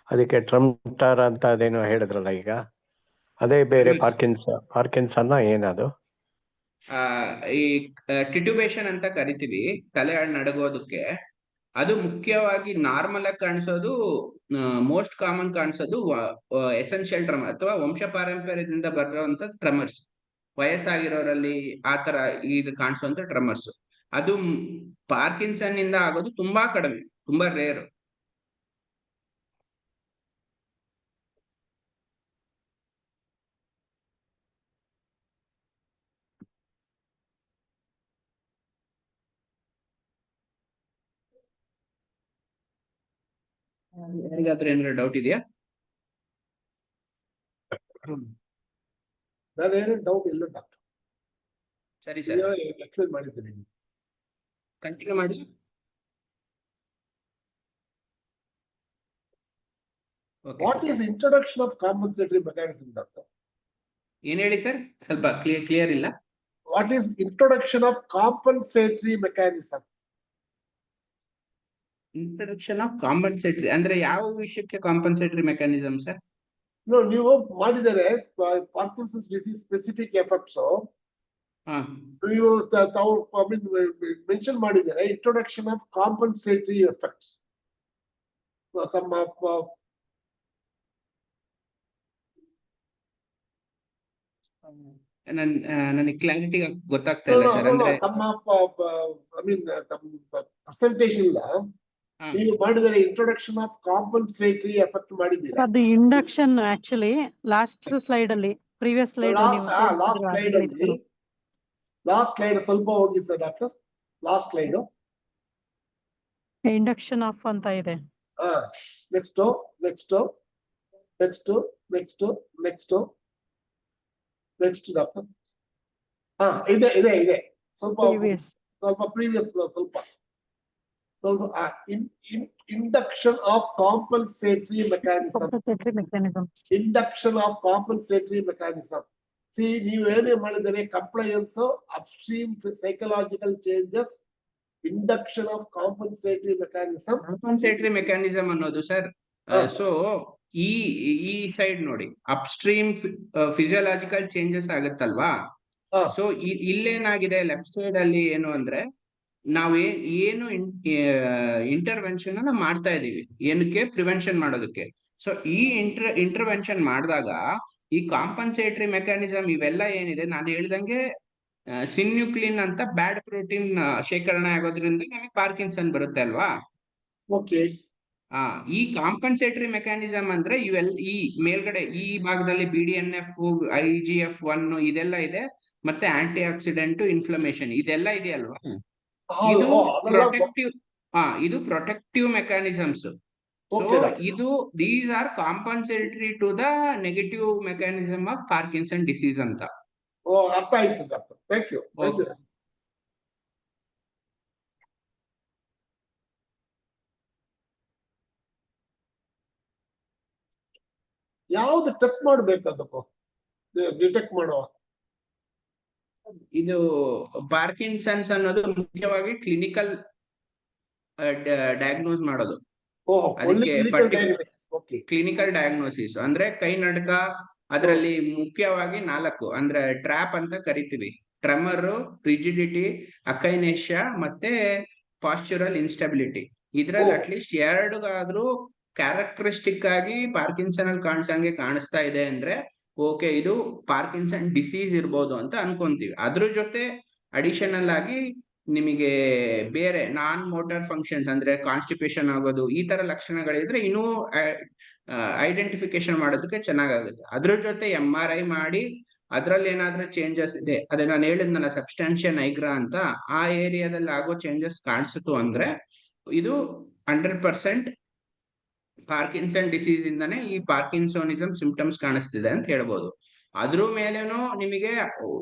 ಅದಕ್ಕೆ ಟ್ರಂಪ್ಟರ್ ಅಂತ ಅದೇನೋ ಹೇಳಿದ್ರಲ್ಲ ಈಗ, ಅದೇ ಬೇರೆ ಪಾರ್ಕಿನ್ಸನ್ ಏನದು? ಈ ಟಿಟ್ಯುಬೇಷನ್ ಅಂತ ಕರಿತೀವಿ ತಲೆ ನಡುಗೋದಕ್ಕೆ. ಅದು ಮುಖ್ಯವಾಗಿ ನಾರ್ಮಲ್ ಆಗಿ ಕಾಣಿಸೋದು, ಮೋಸ್ಟ್ ಕಾಮನ್ ಕಾಣಿಸೋದು ಎಸೆನ್ಷಿಯಲ್ ಟ್ರೆಮರ್ ಅಥವಾ ವಂಶ ಪಾರಂಪರ್ಯದಿಂದ ಬರುವಂತ ಟ್ರೆಮರ್ಸ್. ವಯಸ್ಸಾಗಿರೋರಲ್ಲಿ ಆತರ ಇದು ಕಾಣಿಸುವಂತ ಟ್ರೆಮರ್ಸ್. ಅದು ಪಾರ್ಕಿನ್ಸನ್ ಇಂದ ಆಗೋದು ತುಂಬಾ ಕಡಿಮೆ, ತುಂಬಾ ರೇರ್. ಯಾರಿಗಾದ್ರೂ ಏನಾದ್ರು ಡೌಟ್ ಇದೆಯಾ? ನಾನು ಏನು ಡೌಟ್ ಇಲ್ಲ ಡಾಕ್ಟರ್. ಸರಿ ಸರ್, ಎಕ್ಸ್ಪ್ಲೇನ್ ಮಾಡಿದ್ದೀನಿ. ಕಂಟಿನ್ಯೂ ಮಾಡಿ. What is introduction of compensatory mechanism doctor? ಏನ್ ಹೇಳಿ ಸರ್, ಸ್ವಲ್ಪ ಕ್ಲಿಯರ್ ಇಲ್ಲ. What is introduction of compensatory mechanism? Introduction of compensatory ಅಂದ್ರೆ ಯಾವ ವಿಷಯಕ್ಕೆ ಕಾಂಪನ್ಸೇಟರಿ ಮೆಕ್ಯಾನಿಸಮ್ ಸರ್? ನೀವು ಮಾಡಿದರೆ ಪಾರ್ಕಿನ್ಸನ್ಸ್ ಡಿಸೀಸ್ ಸ್ಪೆಸಿಫಿಕ್ ಎಫೆಕ್ಟ್ಸ್ ನೀವು ಮೆನ್ಷನ್ ಮಾಡಿದ್ದಾರೆ. ಇಂಟ್ರೊಡಕ್ಷನ್ ಆಫ್ ಕಾಂಪನ್ಸೇಟರಿ ಎಫೆಕ್ಟ್ಸ್ ತಮ್ಮ ನನಗೆ ಕ್ಲಾರಿಟಿ ಗೊತ್ತಾಗ್ತಾ ಇಲ್ಲ ಸರ್. ಅಂದ್ರೆ ತಮ್ಮ ಪ್ರೆಸೆಂಟೇಷನ್ ನೀವು ಮಾಡಿದರೆ ಇಂಟ್ರೊಡಕ್ಷನ್ ಆಫ್ ಕಾಂಪನ್ಸೇಟರಿ ಎಫೆಕ್ಟ್ ಮಾಡಿದ್ದೀರಾ. ಅದು ಇಂಡಕ್ಷನ್ ಆಕ್ಚುಲಿ ಲಾಸ್ಟ್ ಸ್ಲೈಡ್ ಅಲ್ಲಿ ಪ್ರೀವಿಯಸ್ ಸ್ಲೈಡ್ ನೀವು ಲಾಸ್ಟ್ ಸ್ಲೈಡ್ ಅಲ್ಲಿ ಲಾಸ್ಟ್ ಸ್ಲೈಡ್ ಸ್ವಲ್ಪ ಹೋಗಿ sir doctor. Last slide induction of ಅಂತ ಇದೆ. Next next next next next next doctor. ಇದೆ ಇದೆ ಇದೆ ಸ್ವಲ್ಪ ಪ್ರೀವಿಯಸ್ ಸ್ವಲ್ಪ ಪ್ರೀವಿಯಸ್ ಸ್ವಲ್ಪ ಸ್ವಲ್ಪ induction of compensatory mechanism. Induction of compensatory mechanism. C ನೀವು ಏನೇ ಮಾಡಿದರೆ compliance upstream psychological changes induction of compensatory mechanism. Compensatory mechanism ಅನ್ನೋದು ಸರ್, ಸೊ ಈ ಸೈಡ್ ನೋಡಿ, ಅಪ್ಸ್ಟ್ರೀಮ್ ಫಿಸಿಯೋಲಾಜಿಕಲ್ ಚೇಂಜಸ್ ಆಗುತ್ತಲ್ವಾ. ಸೊ ಇಲ್ಲೇನಾಗಿದೆ ಲೆಫ್ಟ್ ಸೈಡ್ ಅಲ್ಲಿ ಏನು ಅಂದ್ರೆ ನಾವು ಏನು ಇಂಟರ್ವೆನ್ಷನ್ ಅನ್ನ ಮಾಡ್ತಾ ಇದೀವಿ, ಏನಕ್ಕೆ ಪ್ರಿವೆನ್ಷನ್ ಮಾಡೋದಕ್ಕೆ. ಸೊ ಈ ಇಂಟರ್ವೆನ್ಷನ್ ಮಾಡಿದಾಗ ಈ ಕಾಂಪನ್ಸೇಟರಿ ಮೆಕ್ಯಾನಿಸಮ್ ಇವೆಲ್ಲ ಏನಿದೆ ನಾನು ಹೇಳ್ದಂಗೆ ಸಿನ್ಯುಕ್ಲಿನ್ ಅಂತ ಬ್ಯಾಡ್ ಪ್ರೋಟೀನ್ ಶೇಖರಣೆ ಆಗೋದ್ರಿಂದ ನಮಗೆ ಪಾರ್ಕಿನ್ಸನ್ ಬರುತ್ತೆ ಅಲ್ವಾ. ಓಕೆ. ಈ ಕಾಂಪನ್ಸೇಟರಿ ಮೆಕ್ಯಾನಿಸಮ್ ಅಂದ್ರೆ ಈ ಮೇಲ್ಗಡೆ ಈ ಭಾಗದಲ್ಲಿ BDNF, IGF-1 ಇದೆಲ್ಲ ಇದೆ, ಮತ್ತೆ ಆಂಟಿ ಆಕ್ಸಿಡೆಂಟ್, ಇನ್ಫ್ಲಮೇಷನ್ ಇದೆಲ್ಲ ಇದೆಯಲ್ವಾ. ಇದು ಪ್ರೊಟೆಕ್ಟಿವ್ ಇದು ಪ್ರೊಟೆಕ್ಟಿವ್ ಮೆಕ್ಯಾನಿಸಮ್ಸ್. ಸೊ ಇದು these are compensatory to the negative mechanism of Parkinson disease ಅಂತ. ಅರ್ಥ ಆಯ್ತು ಡಾಕ್ಟರ್. Thank you. ಯಾವ್ದು ಟೆಸ್ಟ್ ಮಾಡ್ಬೇಕು ಅದಕ್ಕೂ ಡಿಟೆಕ್ಟ್ ಮಾಡುವ? ಇದು ಪಾರ್ಕಿನ್ಸನ್ಸ್ ಅನ್ನೋದು ಮುಖ್ಯವಾಗಿ ಕ್ಲಿನಿಕಲ್ ಡಯಾಗ್ನೋಸ್ ಮಾಡೋದು. ಅದಕ್ಕೆ ಕ್ಲಿನಿಕಲ್ ಡಯಾಗ್ನೋಸಿಸ್ ಅಂದ್ರೆ ಕೈ ನಡ್ಕ, ಅದರಲ್ಲಿ ಮುಖ್ಯವಾಗಿ 4 ಅಂದ್ರೆ ಟ್ರ್ಯಾಪ್ ಅಂತ ಕರಿತೀವಿ: ಟ್ರೆಮರ್, ರಿಜಿಡಿಟಿ, ಅಕೈನೇಷಿಯಾ ಮತ್ತೆ ಪಾಸ್ಚರಲ್ ಇನ್ಸ್ಟೆಬಿಲಿಟಿ. ಇದ್ರಲ್ಲಿ ಅಟ್ಲೀಸ್ಟ್ 2 ಕ್ಯಾರೆಕ್ಟರಿಸ್ಟಿಕ್ ಆಗಿ ಪಾರ್ಕಿನ್ಸನ್ ಅಲ್ಲಿ ಕಾಣಿಸ್ತಾ ಇದೆ ಅಂದ್ರೆ ಓಕೆ, ಇದು ಪಾರ್ಕಿನ್ಸನ್ ಡಿಸೀಸ್ ಇರ್ಬೋದು ಅಂತ ಅನ್ಕೊಂತೀವಿ. ಅದ್ರ ಜೊತೆ ಅಡಿಷನಲ್ ಆಗಿ ನಿಮಗೆ ಬೇರೆ ನಾನ್ ಮೋಟಾರ್ ಫಂಕ್ಷನ್ಸ್ ಅಂದ್ರೆ ಕಾನ್ಸ್ಟಿಪೇಷನ್ ಆಗೋದು, ಈ ತರ ಲಕ್ಷಣಗಳಿದ್ರೆ ಇನ್ನೂ ಐಡೆಂಟಿಫಿಕೇಶನ್ ಮಾಡೋದಕ್ಕೆ ಚೆನ್ನಾಗುತ್ತೆ. ಅದ್ರ ಜೊತೆ MRI ಮಾಡಿ ಅದ್ರಲ್ಲಿ ಏನಾದ್ರೂ ಚೇಂಜಸ್ ಇದೆ, ಅದೇ ನಾನು ಹೇಳಿದ್ನಲ್ಲ ಸಬ್ಸ್ಟಾನ್ಷಿಯಾ ನೈಗ್ರಾ ಅಂತ, ಆ ಏರಿಯಾದಲ್ಲಿ ಆಗೋ ಚೇಂಜಸ್ ಕಾಣಿಸ್ತು ಅಂದ್ರೆ ಇದು 100% ಪಾರ್ಕಿನ್ಸನ್ ಡಿಸೀಸ್ ಇಂದಾನೆ ಈ ಪಾರ್ಕಿನ್ಸೋನಿಸಮ್ ಸಿಂಪ್ಟಮ್ಸ್ ಕಾಣಿಸ್ತಿದೆ ಅಂತ ಹೇಳ್ಬೋದು. ಅದ್ರ ಮೇಲೇನೋ ನಿಮಗೆ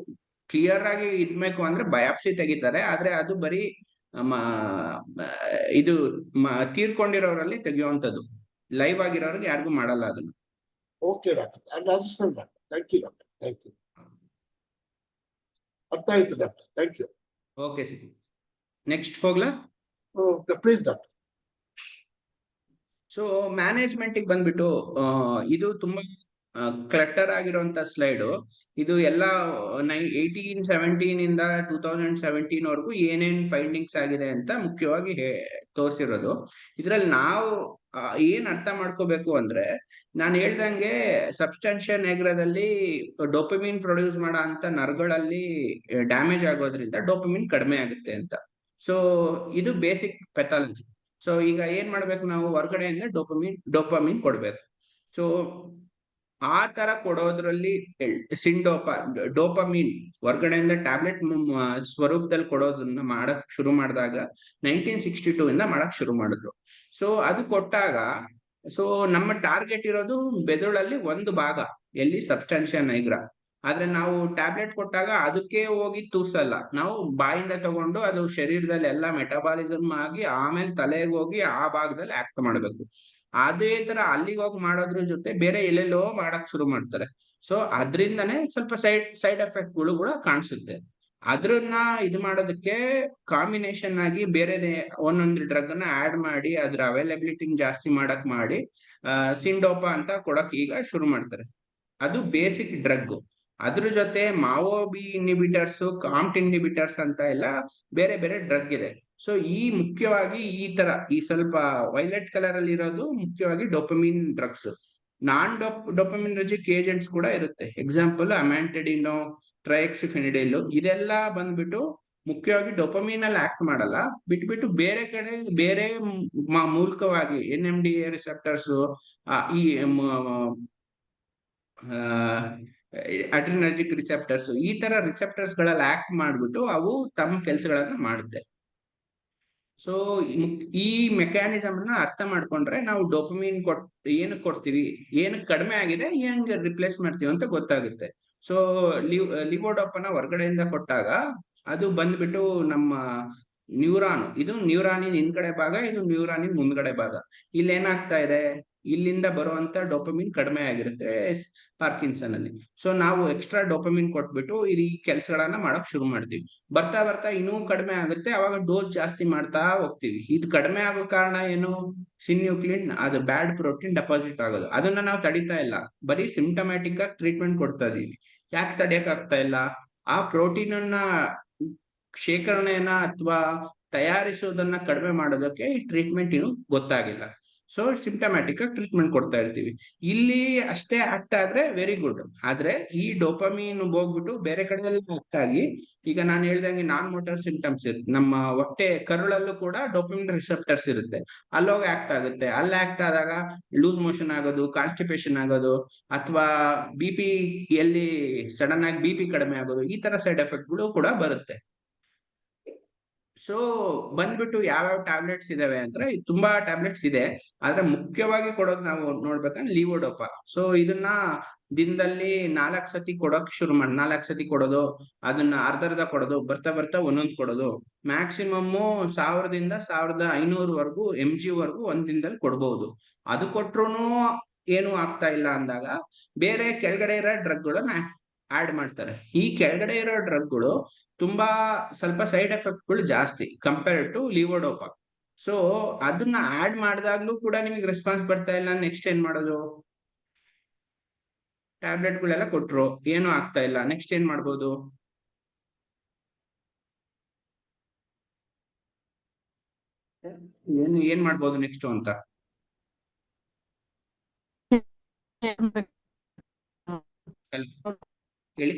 ಕ್ಲಿಯರ್ ಆಗಿ ಇದ್ಬೇಕು ಅಂದ್ರೆ ಬಯಾಪ್ಸಿ ತೆಗಿತಾರೆ, ಆದ್ರೆ ಅದು ಬರೀ ಇದು ತೀರ್ಕೊಂಡಿರೋರಲ್ಲಿ ತೆಗೆಯುವಂಥದ್ದು, ಲೈವ್ ಆಗಿರೋರಿಗೆ ಯಾರಿಗೂ ಮಾಡಲ್ಲ ಅದನ್ನ. Okay doctor, thank you doctor. Thank you. ಅರ್ಥ ಆಯ್ತು doctor. Thank you. Okay see, next ಹೋಗ್ಲಾ? Please doctor. ಸೊ ಮ್ಯಾನೇಜ್ಮೆಂಟ್ ಬಂದ್ಬಿಟ್ಟು ಇದು ತುಂಬಾ ಕ್ಲಟರ್ ಆಗಿರುವಂತ ಸ್ಲೈಡ್. ಇದು ಎಲ್ಲ 1817 ಇಂದ 2017 ವರೆಗೂ ಏನೇನ್ ಫೈಂಡಿಂಗ್ಸ್ ಆಗಿದೆ ಅಂತ ಮುಖ್ಯವಾಗಿ ತೋರಿಸಿರೋದು. ಇದ್ರಲ್ಲಿ ನಾವು ಏನ್ ಅರ್ಥ ಮಾಡ್ಕೋಬೇಕು ಅಂದ್ರೆ, ನಾನು ಹೇಳ್ದಂಗೆ ಸಬ್ಸ್ಟಾನ್ಷಿಯಾ ನೈಗ್ರಾದಲ್ಲಿ ಡೋಪಮಿನ್ ಪ್ರೊಡ್ಯೂಸ್ ಮಾಡೋ ಅಂತ ನರಗಳಲ್ಲಿ ಡ್ಯಾಮೇಜ್ ಆಗೋದ್ರಿಂದ ಡೋಪಮಿನ್ ಕಡಿಮೆ ಆಗುತ್ತೆ ಅಂತ. ಸೊ ಇದು ಬೇಸಿಕ್ ಪೆಥಾಲಜಿ. ಸೊ ಈಗ ಏನ್ ಮಾಡ್ಬೇಕು ನಾವು, ಹೊರಗಡೆಯಿಂದ ಡೋಪಮಿನ್ ಕೊಡ್ಬೇಕು. ಸೊ ಆ ತರ ಕೊಡೋದ್ರಲ್ಲಿ ಡೋಪಮಿನ್ ಹೊರಗಡೆಯಿಂದ ಟ್ಯಾಬ್ಲೆಟ್ ಸ್ವರೂಪದಲ್ಲಿ ಕೊಡೋದನ್ನ ಮಾಡಕ್ ಶುರು ಮಾಡಿದಾಗ 1962 ಇಂದ ಮಾಡಕ್ ಶುರು ಮಾಡಿದ್ರು. ಸೊ ಅದು ಕೊಟ್ಟಾಗ ಸೊ ನಮ್ಮ ಟಾರ್ಗೆಟ್ ಇರೋದು ಬೆದುಳಲ್ಲಿ ಒಂದು ಭಾಗ, ಎಲ್ಲಿ ಸಬ್ಸ್ಟಾನ್ಷಿಯಾ ನೈಗ್ರಾ. ಆದ್ರೆ ನಾವು ಟ್ಯಾಬ್ಲೆಟ್ ಕೊಟ್ಟಾಗ ಅದಕ್ಕೆ ಹೋಗಿ ತೂರ್ಸಲ್ಲ, ನಾವು ಬಾಯಿಂದ ತಗೊಂಡು ಅದು ಶರೀರದಲ್ಲಿ ಎಲ್ಲ ಮೆಟಬಾಲಿಸಮ್ ಆಗಿ ಆಮೇಲೆ ತಲೆಗೆ ಹೋಗಿ ಆ ಭಾಗದಲ್ಲಿ ಆಕ್ಟ್ ಮಾಡ್ಬೇಕು. ಅದೇ ತರ ಅಲ್ಲಿಗೆ ಹೋಗಿ ಮಾಡೋದ್ರ ಜೊತೆ ಬೇರೆ ಎಲ್ಲೆಲ್ಲೋ ಮಾಡಕ್ ಶುರು ಮಾಡ್ತಾರೆ. ಸೊ ಅದ್ರಿಂದನೇ ಸ್ವಲ್ಪ ಸೈಡ್ ಎಫೆಕ್ಟ್ ಗಳು ಕೂಡ ಕಾಣಿಸುತ್ತೆ. ಅದ್ರನ್ನ ಇದು ಮಾಡೋದಕ್ಕೆ ಕಾಂಬಿನೇಷನ್ ಆಗಿ ಬೇರೆ ಒಂದೊಂದು ಡ್ರಗ್ ಅನ್ನ ಆಡ್ ಮಾಡಿ ಅದ್ರ ಅವೈಲಬಿಲಿಟಿ ಜಾಸ್ತಿ ಮಾಡಕ್ ಮಾಡಿ ಸಿಂಡೋಪಾ ಅಂತ ಕೊಡಕ್ ಈಗ ಶುರು ಮಾಡ್ತಾರೆ. ಅದು ಬೇಸಿಕ್ ಡ್ರಗ್. ಅದ್ರ ಜೊತೆ ಮಾವೋಬಿ ಇನ್ಹಿಬಿಟರ್ಸ್, ಕಾಂಪ್ಟ್ ಇನ್ಹಿಬಿಟರ್ಸ್ ಅಂತ ಎಲ್ಲ ಬೇರೆ ಬೇರೆ ಡ್ರಗ್ ಇದೆ. ಸೊ ಈ ಮುಖ್ಯವಾಗಿ ಈ ತರ ಈ ಸ್ವಲ್ಪ ವೈಲೆಟ್ ಕಲರ್ ಅಲ್ಲಿ ಇರೋದು ಮುಖ್ಯವಾಗಿ ಡೋಪಮಿನ್ ಡ್ರಗ್ಸ್. ನಾನ್ ಡೋಪಮಿನರ್ಜಿಕ್ ಏಜೆಂಟ್ಸ್ ಕೂಡ ಇರುತ್ತೆ. ಎಕ್ಸಾಂಪಲ್ ಅಮ್ಯಾಂಟೆಡಿನೋ, ಟ್ರೈಕ್ಸಿಫೆನಿಡಿಲ್, ಇದೆಲ್ಲ ಬಂದ್ಬಿಟ್ಟು ಮುಖ್ಯವಾಗಿ ಡೊಪಮೀನ್ ಅಲ್ಲಿ ಆಕ್ಟ್ ಮಾಡಲ್ಲ, ಬಿಟ್ಬಿಟ್ಟು ಬೇರೆ ಕಡೆ ಬೇರೆ ಮೂಲಕವಾಗಿ NMDA ರಿಸೆಪ್ಟರ್ಸ್, ಈ ಅಡ್ರಿನರ್ಜಿಕ್ ರಿಸೆಪ್ಟರ್ಸ್, ಈ ತರ ರಿಸೆಪ್ಟರ್ಸ್ ಗಳಲ್ಲಿ ಆಕ್ಟ್ ಮಾಡ್ಬಿಟ್ಟು ಅವು ತಮ್ಮ ಕೆಲಸಗಳನ್ನ ಮಾಡುತ್ತೆ. ಸೊ ಈ ಮೆಕ್ಯಾನಿಸಮ್ ನ ಅರ್ಥ ಮಾಡ್ಕೊಂಡ್ರೆ ನಾವು ಡೋಪಮೀನ್ ಏನಕ್ಕೆ ಕೊಡ್ತೀವಿ, ಏನಕ್ಕೆ ಕಡಿಮೆ ಆಗಿದೆ, ಹೆಂಗ್ ರಿಪ್ಲೇಸ್ ಮಾಡ್ತೀವಿ ಅಂತ ಗೊತ್ತಾಗುತ್ತೆ. ಸೊ ಲಿವೋಡೋಪನ ಹೊರಗಡೆಯಿಂದ ಕೊಟ್ಟಾಗ ಅದು ಬಂದ್ಬಿಟ್ಟು ನಮ್ಮ ನ್ಯೂರಾನ್, ಇದು ನ್ಯೂರಾನಿನ್ ಹಿಂದ್ಗಡೆ ಭಾಗ, ಇದು ನ್ಯೂರಾನಿನ್ ಮುಂದ್ಗಡೆ ಭಾಗ. ಇಲ್ಲಿ ಏನಾಗ್ತಾ ಇದೆ, ಇಲ್ಲಿಂದ ಬರುವಂತ ಡೋಪಮಿನ್ ಕಡಿಮೆ ಆಗಿರುತ್ತೆ ಪಾರ್ಕಿನ್ಸನ್ ಅಲ್ಲಿ. ಸೊ ನಾವು ಎಕ್ಸ್ಟ್ರಾ ಡೋಪಮಿನ್ ಕೊಟ್ಬಿಟ್ಟು ಈ ಕೆಲಸಗಳನ್ನ ಮಾಡಕ್ ಶುರು ಮಾಡ್ತೀವಿ. ಬರ್ತಾ ಬರ್ತಾ ಇನ್ನೂ ಕಡಿಮೆ ಆಗುತ್ತೆ, ಅವಾಗ ಡೋಸ್ ಜಾಸ್ತಿ ಮಾಡ್ತಾ ಹೋಗ್ತೀವಿ. ಇದು ಕಡಿಮೆ ಆಗೋ ಕಾರಣ ಏನು, ಸಿನ್ಯೂಕ್ಲಿನ್, ಅದು ಬ್ಯಾಡ್ ಪ್ರೋಟೀನ್ ಡೆಪಾಸಿಟ್ ಆಗೋದು. ಅದನ್ನ ನಾವು ತಡಿತಾ ಇಲ್ಲ, ಬರೀ ಸಿಂಪ್ಟಮ್ಯಾಟಿಕ್ ಆಗಿ ಟ್ರೀಟ್ಮೆಂಟ್ ಕೊಡ್ತಾ ಇದೀವಿ. ಯಾಕೆ ತಡೆಯಕ್ ಆಗ್ತಾ ಇಲ್ಲ, ಆ ಪ್ರೋಟೀನ್ ಅನ್ನ ಶೇಖರಣೆಯನ್ನ ಅಥವಾ ತಯಾರಿಸೋದನ್ನ ಕಡಿಮೆ ಮಾಡೋದಕ್ಕೆ ಈ ಟ್ರೀಟ್ಮೆಂಟ್ ಇನ್ನು ಗೊತ್ತಾಗಿಲ್ಲ. ಸೊ ಸಿಂಪ್ಟಮ್ಯಾಟಿಕ್ ಆಗಿ ಟ್ರೀಟ್ಮೆಂಟ್ ಕೊಡ್ತಾ ಇರ್ತೀವಿ. ಇಲ್ಲಿ ಅಷ್ಟೇ ಆಕ್ಟ್ ಆದ್ರೆ ವೆರಿ ಗುಡ್. ಆದ್ರೆ ಈ ಡೋಪಮೀನ್ ಹೋಗ್ಬಿಟ್ಟು ಬೇರೆ ಕಡೆ ಆಕ್ಟ್ ಆಗಿ, ಈಗ ನಾನು ಹೇಳ್ದಂಗೆ ನಾನ್ ಮೋಟಾರ್ ಸಿಂಪ್ಟಮ್ಸ್ ಇರುತ್ತೆ, ನಮ್ಮ ಹೊಟ್ಟೆ ಕರುಳಲ್ಲೂ ಕೂಡ ಡೋಪಮೀನ್ ರಿಸೆಪ್ಟರ್ಸ್ ಇರುತ್ತೆ, ಅಲ್ಲೋಗಿ ಆಕ್ಟ್ ಆಗುತ್ತೆ. ಅಲ್ಲಿ ಆಕ್ಟ್ ಆದಾಗ ಲೂಸ್ ಮೋಷನ್ ಆಗೋದು, ಕಾನ್ಸ್ಟಿಪೇಷನ್ ಆಗೋದು, ಅಥವಾ BP ಎಲ್ಲಿ ಸಡನ್ ಆಗಿ BP ಕಡಿಮೆ ಆಗೋದು, ಈ ತರ ಸೈಡ್ ಎಫೆಕ್ಟ್ಗಳು ಕೂಡ ಬರುತ್ತೆ. ಸೊ ಬಂದ್ಬಿಟ್ಟು ಯಾವ್ಯಾವ ಟ್ಯಾಬ್ಲೆಟ್ಸ್ ಇದಾವೆ ಅಂದ್ರೆ ತುಂಬಾ ಟ್ಯಾಬ್ಲೆಟ್ಸ್ ಇದೆ, ಆದ್ರೆ ಮುಖ್ಯವಾಗಿ ಕೊಡೋದು ನಾವು ನೋಡ್ಬೇಕಂದ್ರೆ ಲಿವೋಡೋಪ. ಸೊ ಇದನ್ನ ದಿನದಲ್ಲಿ 4 ಸತಿ ಕೊಡೋಕ್ ಶುರು ಮಾಡಿ, 4 ಸತಿ ಕೊಡೋದು, ಅದನ್ನ ಅರ್ಧ ಕೊಡೋದು, ಬರ್ತಾ ಬರ್ತಾ ಒಂದೊಂದು ಕೊಡೋದು. ಮ್ಯಾಕ್ಸಿಮಮ್ 1000ದಿಂದ 1500 mg ವರೆಗೂ ಒಂದ್ ದಿನದಲ್ಲಿ ಕೊಡ್ಬಹುದು. ಅದು ಕೊಟ್ರು ಏನು ಆಗ್ತಾ ಇಲ್ಲ ಅಂದಾಗ ಬೇರೆ ಕೆಳಗಡೆ ಇರೋ ಡ್ರಗ್ಗಳನ್ನ ಆಡ್ ಮಾಡ್ತಾರೆ. ಈ ಕೆಳಗಡೆ ಇರೋ ಡ್ರಗ್ಗಳು ತುಂಬಾ ಸ್ವಲ್ಪ ಸೈಡ್ ಎಫೆಕ್ಟ್ಗಳು ಜಾಸ್ತಿ ಕಂಪೇರ್ ಟು ಲಿವೋಡೋಪ. ಸೊ ಅದನ್ನ ಆಡ್ ಮಾಡಿದಾಗ್ಲೂ ಕೂಡ ನಿಮಗೆ ರೆಸ್ಪಾನ್ಸ್ ಬರ್ತಾ ಇಲ್ಲ, ನೆಕ್ಸ್ಟ್ ಏನ್ ಮಾಡೋದು, ಟ್ಯಾಬ್ಲೆಟ್ಗಳೆಲ್ಲ ಕೊಟ್ರು ಏನು ಆಗ್ತಾ ಇಲ್ಲ, ನೆಕ್ಸ್ಟ್ ಏನ್ ಮಾಡ್ಬೋದು, ಏನ್ ಮಾಡ್ಬೋದು ನೆಕ್ಸ್ಟ್ ಅಂತ ಹೇಳಿ.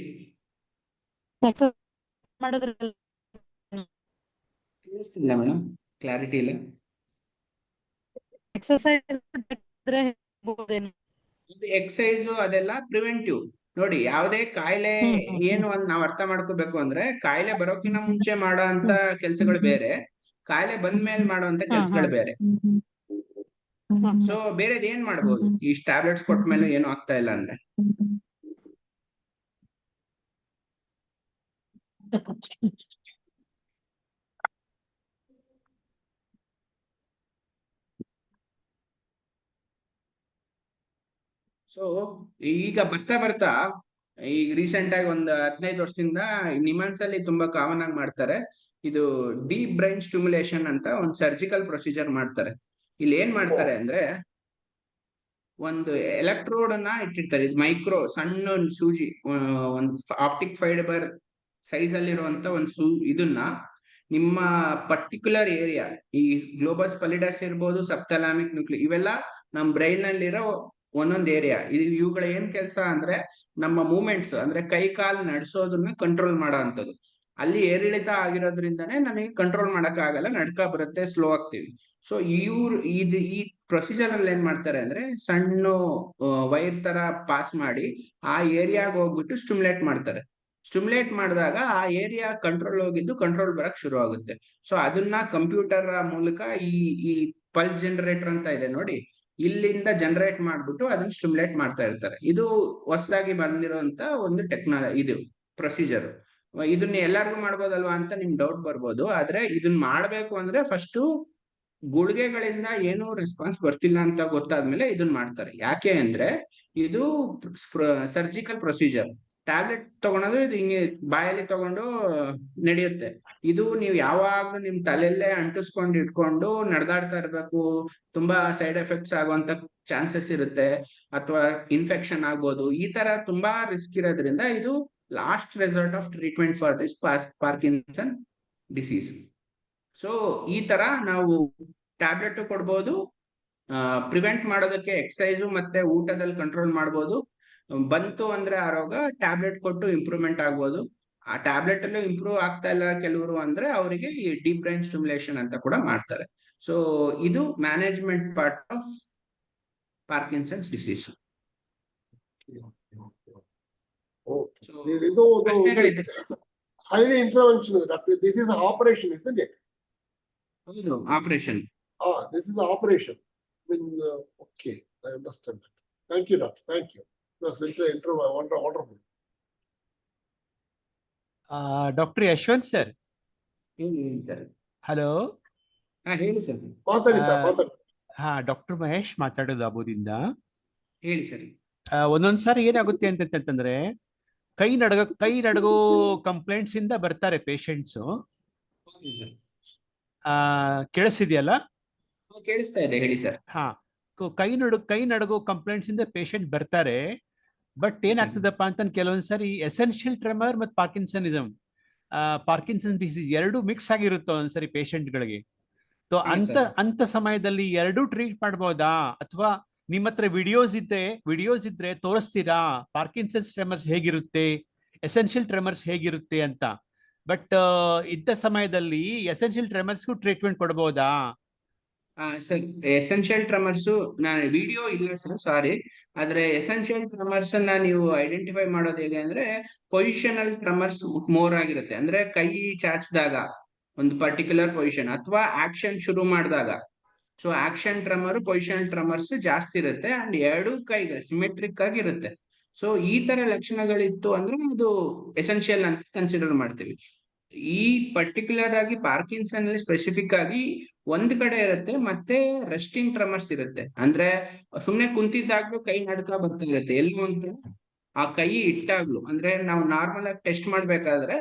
ಕೇಳಿಸ್ತಿಲ್ಲ ಮೇಡಮ್, ಕ್ಲಾರಿಟಿ ಇಲ್ಲ. ಎಕ್ಸಸೈಸ್ ಅದೆಲ್ಲ ಪ್ರಿವೆಂಟಿವ್. ನೋಡಿ, ಯಾವುದೇ ಕಾಯಿಲೆ ಏನು ಅಂತ ನಾವ್ ಅರ್ಥ ಮಾಡ್ಕೋಬೇಕು ಅಂದ್ರೆ, ಕಾಯಿಲೆ ಬರೋಕಿನ ಮುಂಚೆ ಮಾಡೋ ಅಂತ ಕೆಲ್ಸಗಳು ಬೇರೆ, ಕಾಯಿಲೆ ಬಂದ್ಮೇಲೆ ಮಾಡೋ ಅಂತ ಕೆಲ್ಸಗಳು ಬೇರೆ. ಸೊ ಬೇರೆದ್ ಏನ್ ಮಾಡ್ಬೋದು, ಈ ಟ್ಯಾಬ್ಲೆಟ್ಸ್ ಕೊಟ್ಮೇಲೆ ಏನು ಆಗ್ತಾ ಇಲ್ಲ ಅಂದ್ರೆ, ಸೊ ಈಗ ಬರ್ತಾ ಬರ್ತಾ ಈಗ ರೀಸೆಂಟ್ ಆಗಿ ಒಂದು 15 ವರ್ಷದಿಂದ ನಿಮಾನ್ಸ್ ಅಲ್ಲಿ ತುಂಬಾ ಕಾಮನ್ ಆಗಿ ಮಾಡ್ತಾರೆ. ಇದು ಡೀಪ್ ಬ್ರೈನ್ ಸ್ಟಿಮ್ಯುಲೇಷನ್ ಅಂತ ಒಂದು ಸರ್ಜಿಕಲ್ ಪ್ರೊಸೀಜರ್ ಮಾಡ್ತಾರೆ. ಇಲ್ಲಿ ಏನ್ ಮಾಡ್ತಾರೆ ಅಂದ್ರೆ, ಒಂದು ಎಲೆಕ್ಟ್ರೋಡ್ ಅನ್ನ ಇಟ್ಟಿರ್ತಾರೆ, ಇದು ಮೈಕ್ರೋ ಸಣ್ಣ ಒಂದು ಸೂಜಿ, ಒಂದು ಆಪ್ಟಿಕ್ ಫೈಬರ್ ಸೈಜ್ ಅಲ್ಲಿರುವಂತ ಒಂದು ಇದನ್ನ ನಿಮ್ಮ ಪರ್ಟಿಕ್ಯುಲರ್ ಏರಿಯಾ, ಈ ಗ್ಲೋಬಸ್ ಪಲಿಡಸ್ ಇರ್ಬೋದು, ಸಬ್ಥಾಲಾಮಿಕ್ ನ್ಯೂಕ್ಲಿ, ಇವೆಲ್ಲ ನಮ್ಮ ಬ್ರೈನ್ ನಲ್ಲಿರೋ ಒಂದೊಂದು ಏರಿಯಾ. ಇವುಗಳ ಏನ್ ಕೆಲಸ ಅಂದ್ರೆ, ನಮ್ಮ ಮೂವ್ಮೆಂಟ್ಸ್ ಅಂದ್ರೆ ಕೈ ಕಾಲು ನಡೆಸೋದನ್ನ ಕಂಟ್ರೋಲ್ ಮಾಡೋ ಅಂತದ್ದು. ಅಲ್ಲಿ ಏರಿಳಿತ ಆಗಿರೋದ್ರಿಂದಾನೇ ನಮಗೆ ಕಂಟ್ರೋಲ್ ಮಾಡಕ್ ಆಗಲ್ಲ, ನಡ್ಕ ಬರುತ್ತೆ, ಸ್ಲೋ ಆಗ್ತೀವಿ. ಸೊ ಈ ಪ್ರೊಸೀಜರ್ ಅಲ್ಲಿ ಏನ್ ಮಾಡ್ತಾರೆ ಅಂದ್ರೆ, ಸಣ್ಣ ವೈರ್ ತರ ಪಾಸ್ ಮಾಡಿ ಆ ಏರಿಯಾಗ ಹೋಗ್ಬಿಟ್ಟು ಸ್ಟಿಮ್ಯುಲೇಟ್ ಮಾಡ್ತಾರೆ. ಸ್ಟಿಮ್ಯುಲೇಟ್ ಮಾಡಿದಾಗ ಆ ಏರಿಯಾ ಕಂಟ್ರೋಲ್ ಹೋಗಿದ್ದು ಕಂಟ್ರೋಲ್ ಬರಕ್ ಶುರು ಆಗುತ್ತೆ. ಸೊ ಅದನ್ನ ಕಂಪ್ಯೂಟರ್ ಮೂಲಕ ಈ ಪಲ್ಸ್ ಜನರೇಟರ್ ಅಂತ ಇದೆ ನೋಡಿ, ಇಲ್ಲಿಂದ ಜನರೇಟ್ ಮಾಡ್ಬಿಟ್ಟು ಅದನ್ನ ಸ್ಟಿಮ್ಯುಲೇಟ್ ಮಾಡ್ತಾ ಇರ್ತಾರೆ. ಇದು ಹೊಸದಾಗಿ ಬಂದಿರುವಂತ ಒಂದು ಟೆಕ್ನಾಲಜಿ, ಇದು ಪ್ರೊಸೀಜರ್. ಇದನ್ನ ಎಲ್ಲರಿಗೂ ಮಾಡ್ಬೋದಲ್ವಾ ಅಂತ ನಿಮ್ ಡೌಟ್ ಬರ್ಬೋದು. ಆದ್ರೆ ಇದನ್ನ ಮಾಡ್ಬೇಕು ಅಂದ್ರೆ ಫಸ್ಟ್ ಗುಳಿಗೆಗಳಿಂದ ಏನು ರೆಸ್ಪಾನ್ಸ್ ಬರ್ತಿಲ್ಲ ಅಂತ ಗೊತ್ತಾದ್ಮೇಲೆ ಇದನ್ನ ಮಾಡ್ತಾರೆ. ಯಾಕೆ ಅಂದ್ರೆ ಇದು ಸರ್ಜಿಕಲ್ ಪ್ರೊಸೀಜರ್. ಟ್ಯಾಬ್ಲೆಟ್ ತಗೊಳೋದು ಇದು ಹಿಂಗೆ ಬಾಯಲ್ಲಿ ತಗೊಂಡು ನಡೆಯುತ್ತೆ. ಇದು ನೀವು ಯಾವಾಗ್ಲೂ ನಿಮ್ ತಲೆಯಲ್ಲೇ ಅಂಟಿಸ್ಕೊಂಡು ಇಟ್ಕೊಂಡು ನಡೆದಾಡ್ತಾ ಇರ್ಬೇಕು, ತುಂಬಾ ಸೈಡ್ ಎಫೆಕ್ಟ್ಸ್ ಆಗುವಂತ ಚಾನ್ಸಸ್ ಇರುತ್ತೆ, ಅಥವಾ ಇನ್ಫೆಕ್ಷನ್ ಆಗ್ಬೋದು. ಈ ತರ ತುಂಬಾ ರಿಸ್ಕ್ ಇರೋದ್ರಿಂದ ಇದು last resort of treatment for this Parkinson disease. So ಈ ತರ ನಾವು ಟ್ಯಾಬ್ಲೆಟ್ ಕೊಡ್ಬೋದು, ಪ್ರಿವೆಂಟ್ ಮಾಡೋದಕ್ಕೆ ಎಕ್ಸಸೈಸು ಮತ್ತೆ ಊಟದಲ್ಲಿ ಕಂಟ್ರೋಲ್ ಮಾಡ್ಬೋದು. ಬಂತು ಅಂದ್ರೆ ಆ ರೋಗ ಟ್ಯಾಬ್ಲೆಟ್ ಕೊಟ್ಟು ಇಂಪ್ರೂವ್ಮೆಂಟ್ ಆಗ್ಬೋದು. ಆ ಟ್ಯಾಬ್ಲೆಟ್ ಅಲ್ಲೂ ಇಂಪ್ರೂವ್ ಆಗ್ತಾ ಇಲ್ಲ ಕೆಲವರು ಅಂದ್ರೆ ಅವರಿಗೆ ಈ ಡೀಪ್ ಬ್ರೈನ್ ಸ್ಟಿಮ್ಯುಲೇಷನ್ ಅಂತ ಕೂಡ ಮಾಡ್ತಾರೆ. ಸೊ ಇದು management part of Parkinson's disease. Okay. So, ಇದು ಪ್ರಶ್ನೆಗಳಿದೆ? highly intervention, doctor. This is an operation, isn't it? ಹೌದು, operation. This is the operation. I mean, okay, I understand that. Thank you, doctor. Thank you. That's wonderful. Doctor Yashwant sir, ಹೇಳಿ ಸರ್. ಹಲೋ. ಹೇಳಿ ಸರ್. ಮಾತಾಡಿ ಸರ್, ಮಾತಾಡಿ. ಹಾ, ಡಾಕ್ಟರ್ ಮಹೇಶ್ ಮಾತಾಡೋದು ಅಬೋದಿಂದ. ಹೇಳಿ ಸರ್. ಒಂದೊಂದ್ಸಾರಿ ಏನಾಗುತ್ತೆ ಅಂತಂತಂದ್ರೆ ಕೈ ನಡಗೋ ಕಂಪ್ಲೇಂಟ್ಸ್ ಇಂದ ಬರ್ತಾರೆ ಪೇಷಂಟ್ಸ್. ಕೇಳಿಸ್ತಿದೆಯಲ್ಲ? ಕೇಳಿಸ್ತಾ ಇದೆ, ಹೇಳಿ ಸರ್. ಹಾ, ಕೈ ನಡಗೋ ಕಂಪ್ಲೇಂಟ್ಸ್ ಇಂದ ಪೇಷಂಟ್ ಬರ್ತಾರೆ. ಬಟ್ ಏನಾಗ್ತದಪ್ಪ ಅಂತ ಕೆಲವೊಂದ್ಸರಿ ಎಸೆನ್ಷಿಯಲ್ ಟ್ರೆಮರ್ ಮತ್ತು ಪಾರ್ಕಿನ್ಸನ್ ಡಿಸೀಸ್ ಎರಡು ಮಿಕ್ಸ್ ಆಗಿರುತ್ತೆ ಒಂದ್ಸರಿ ಪೇಷಂಟ್ಗಳಿಗೆ. ಸೊ ಅಂತ ಸಮಯದಲ್ಲಿ ಎರಡೂ ಟ್ರೀಟ್ ಮಾಡ್ಬೋದಾ, ಅಥವಾ ನಿಮ್ಮ ಹತ್ರ ವಿಡಿಯೋಸ್ ಇದ್ರೆ ತೋರಿಸ್ತೀರಾ ಪಾರ್ಕಿನ್ಸನ್ಸ್ ಟ್ರೆಮರ್ಸ್ ಹೇಗಿರುತ್ತೆ, ಎಸೆನ್ಷಿಯಲ್ ಟ್ರೆಮರ್ಸ್ ಹೇಗಿರುತ್ತೆ ಅಂತ. ಬಟ್ ಇಂಥ ಸಮಯದಲ್ಲಿ ಎಸೆನ್ಷಿಯಲ್ ಟ್ರೆಮರ್ಸ್ಗೂ ಟ್ರೀಟ್ಮೆಂಟ್ ಕೊಡ್ಬೋದಾ? ಸರ್, ಎಸೆನ್ಷಿಯಲ್ ಟ್ರೆಮರ್ಸ್ ನಾನು ವಿಡಿಯೋ ಇಲ್ಲ ಸರ್, ಸಾರಿ. ಆದ್ರೆ ಎಸೆನ್ಷಿಯಲ್ ಟ್ರೆಮರ್ಸ್ ಅನ್ನ ನೀವು ಐಡೆಂಟಿಫೈ ಮಾಡೋದು ಹೇಗೆ ಅಂದ್ರೆ ಪೊಸಿಷನಲ್ ಟ್ರೆಮರ್ಸ್ ಮೋರ್ ಆಗಿರುತ್ತೆ. ಅಂದ್ರೆ ಕೈ ಚಾಚಿದಾಗ ಒಂದು ಪರ್ಟಿಕ್ಯುಲರ್ ಪೊಸಿಷನ್ ಅಥವಾ ಆಕ್ಷನ್ ಶುರು ಮಾಡಿದಾಗ. So action tremor, positional tremors ಜಾಸ್ತಿ ಇರುತ್ತೆ ಅಂಡ್ ಎರಡು ಕೈಗಳು ಸಿಮೆಟ್ರಿಕ್ ಆಗಿ ಇರುತ್ತೆ. ಸೊ ಈ ತರ ಲಕ್ಷಣಗಳಿತ್ತು ಅಂದ್ರೆ ಅದು ಎಸೆನ್ಷಿಯಲ್ ಅಂತ ಕನ್ಸಿಡರ್ ಮಾಡ್ತೀವಿ. ಈ ಪರ್ಟಿಕ್ಯುಲರ್ ಆಗಿ ಪಾರ್ಕಿನ್ಸನ್ ಅಲ್ಲಿ ಸ್ಪೆಸಿಫಿಕ್ ಆಗಿ ಒಂದ್ ಕಡೆ ಇರುತ್ತೆ, ಮತ್ತೆ ರೆಸ್ಟಿಂಗ್ ಟ್ರೆಮರ್ಸ್ ಇರುತ್ತೆ. ಅಂದ್ರೆ ಸುಮ್ನೆ ಕುಂತಿದ್ದಾಗ್ಲೂ ಕೈ ನಡ್ಕ ಬರ್ತಾ ಇರುತ್ತೆ, ಎಲ್ಲೋ ಒಂದ್ ಕಡೆ ಆ ಕೈ ಇಟ್ಟಾಗ್ಲು. ಅಂದ್ರೆ ನಾವು ನಾರ್ಮಲ್ ಆಗಿ ಟೆಸ್ಟ್ ಮಾಡ್ಬೇಕಾದ್ರೆ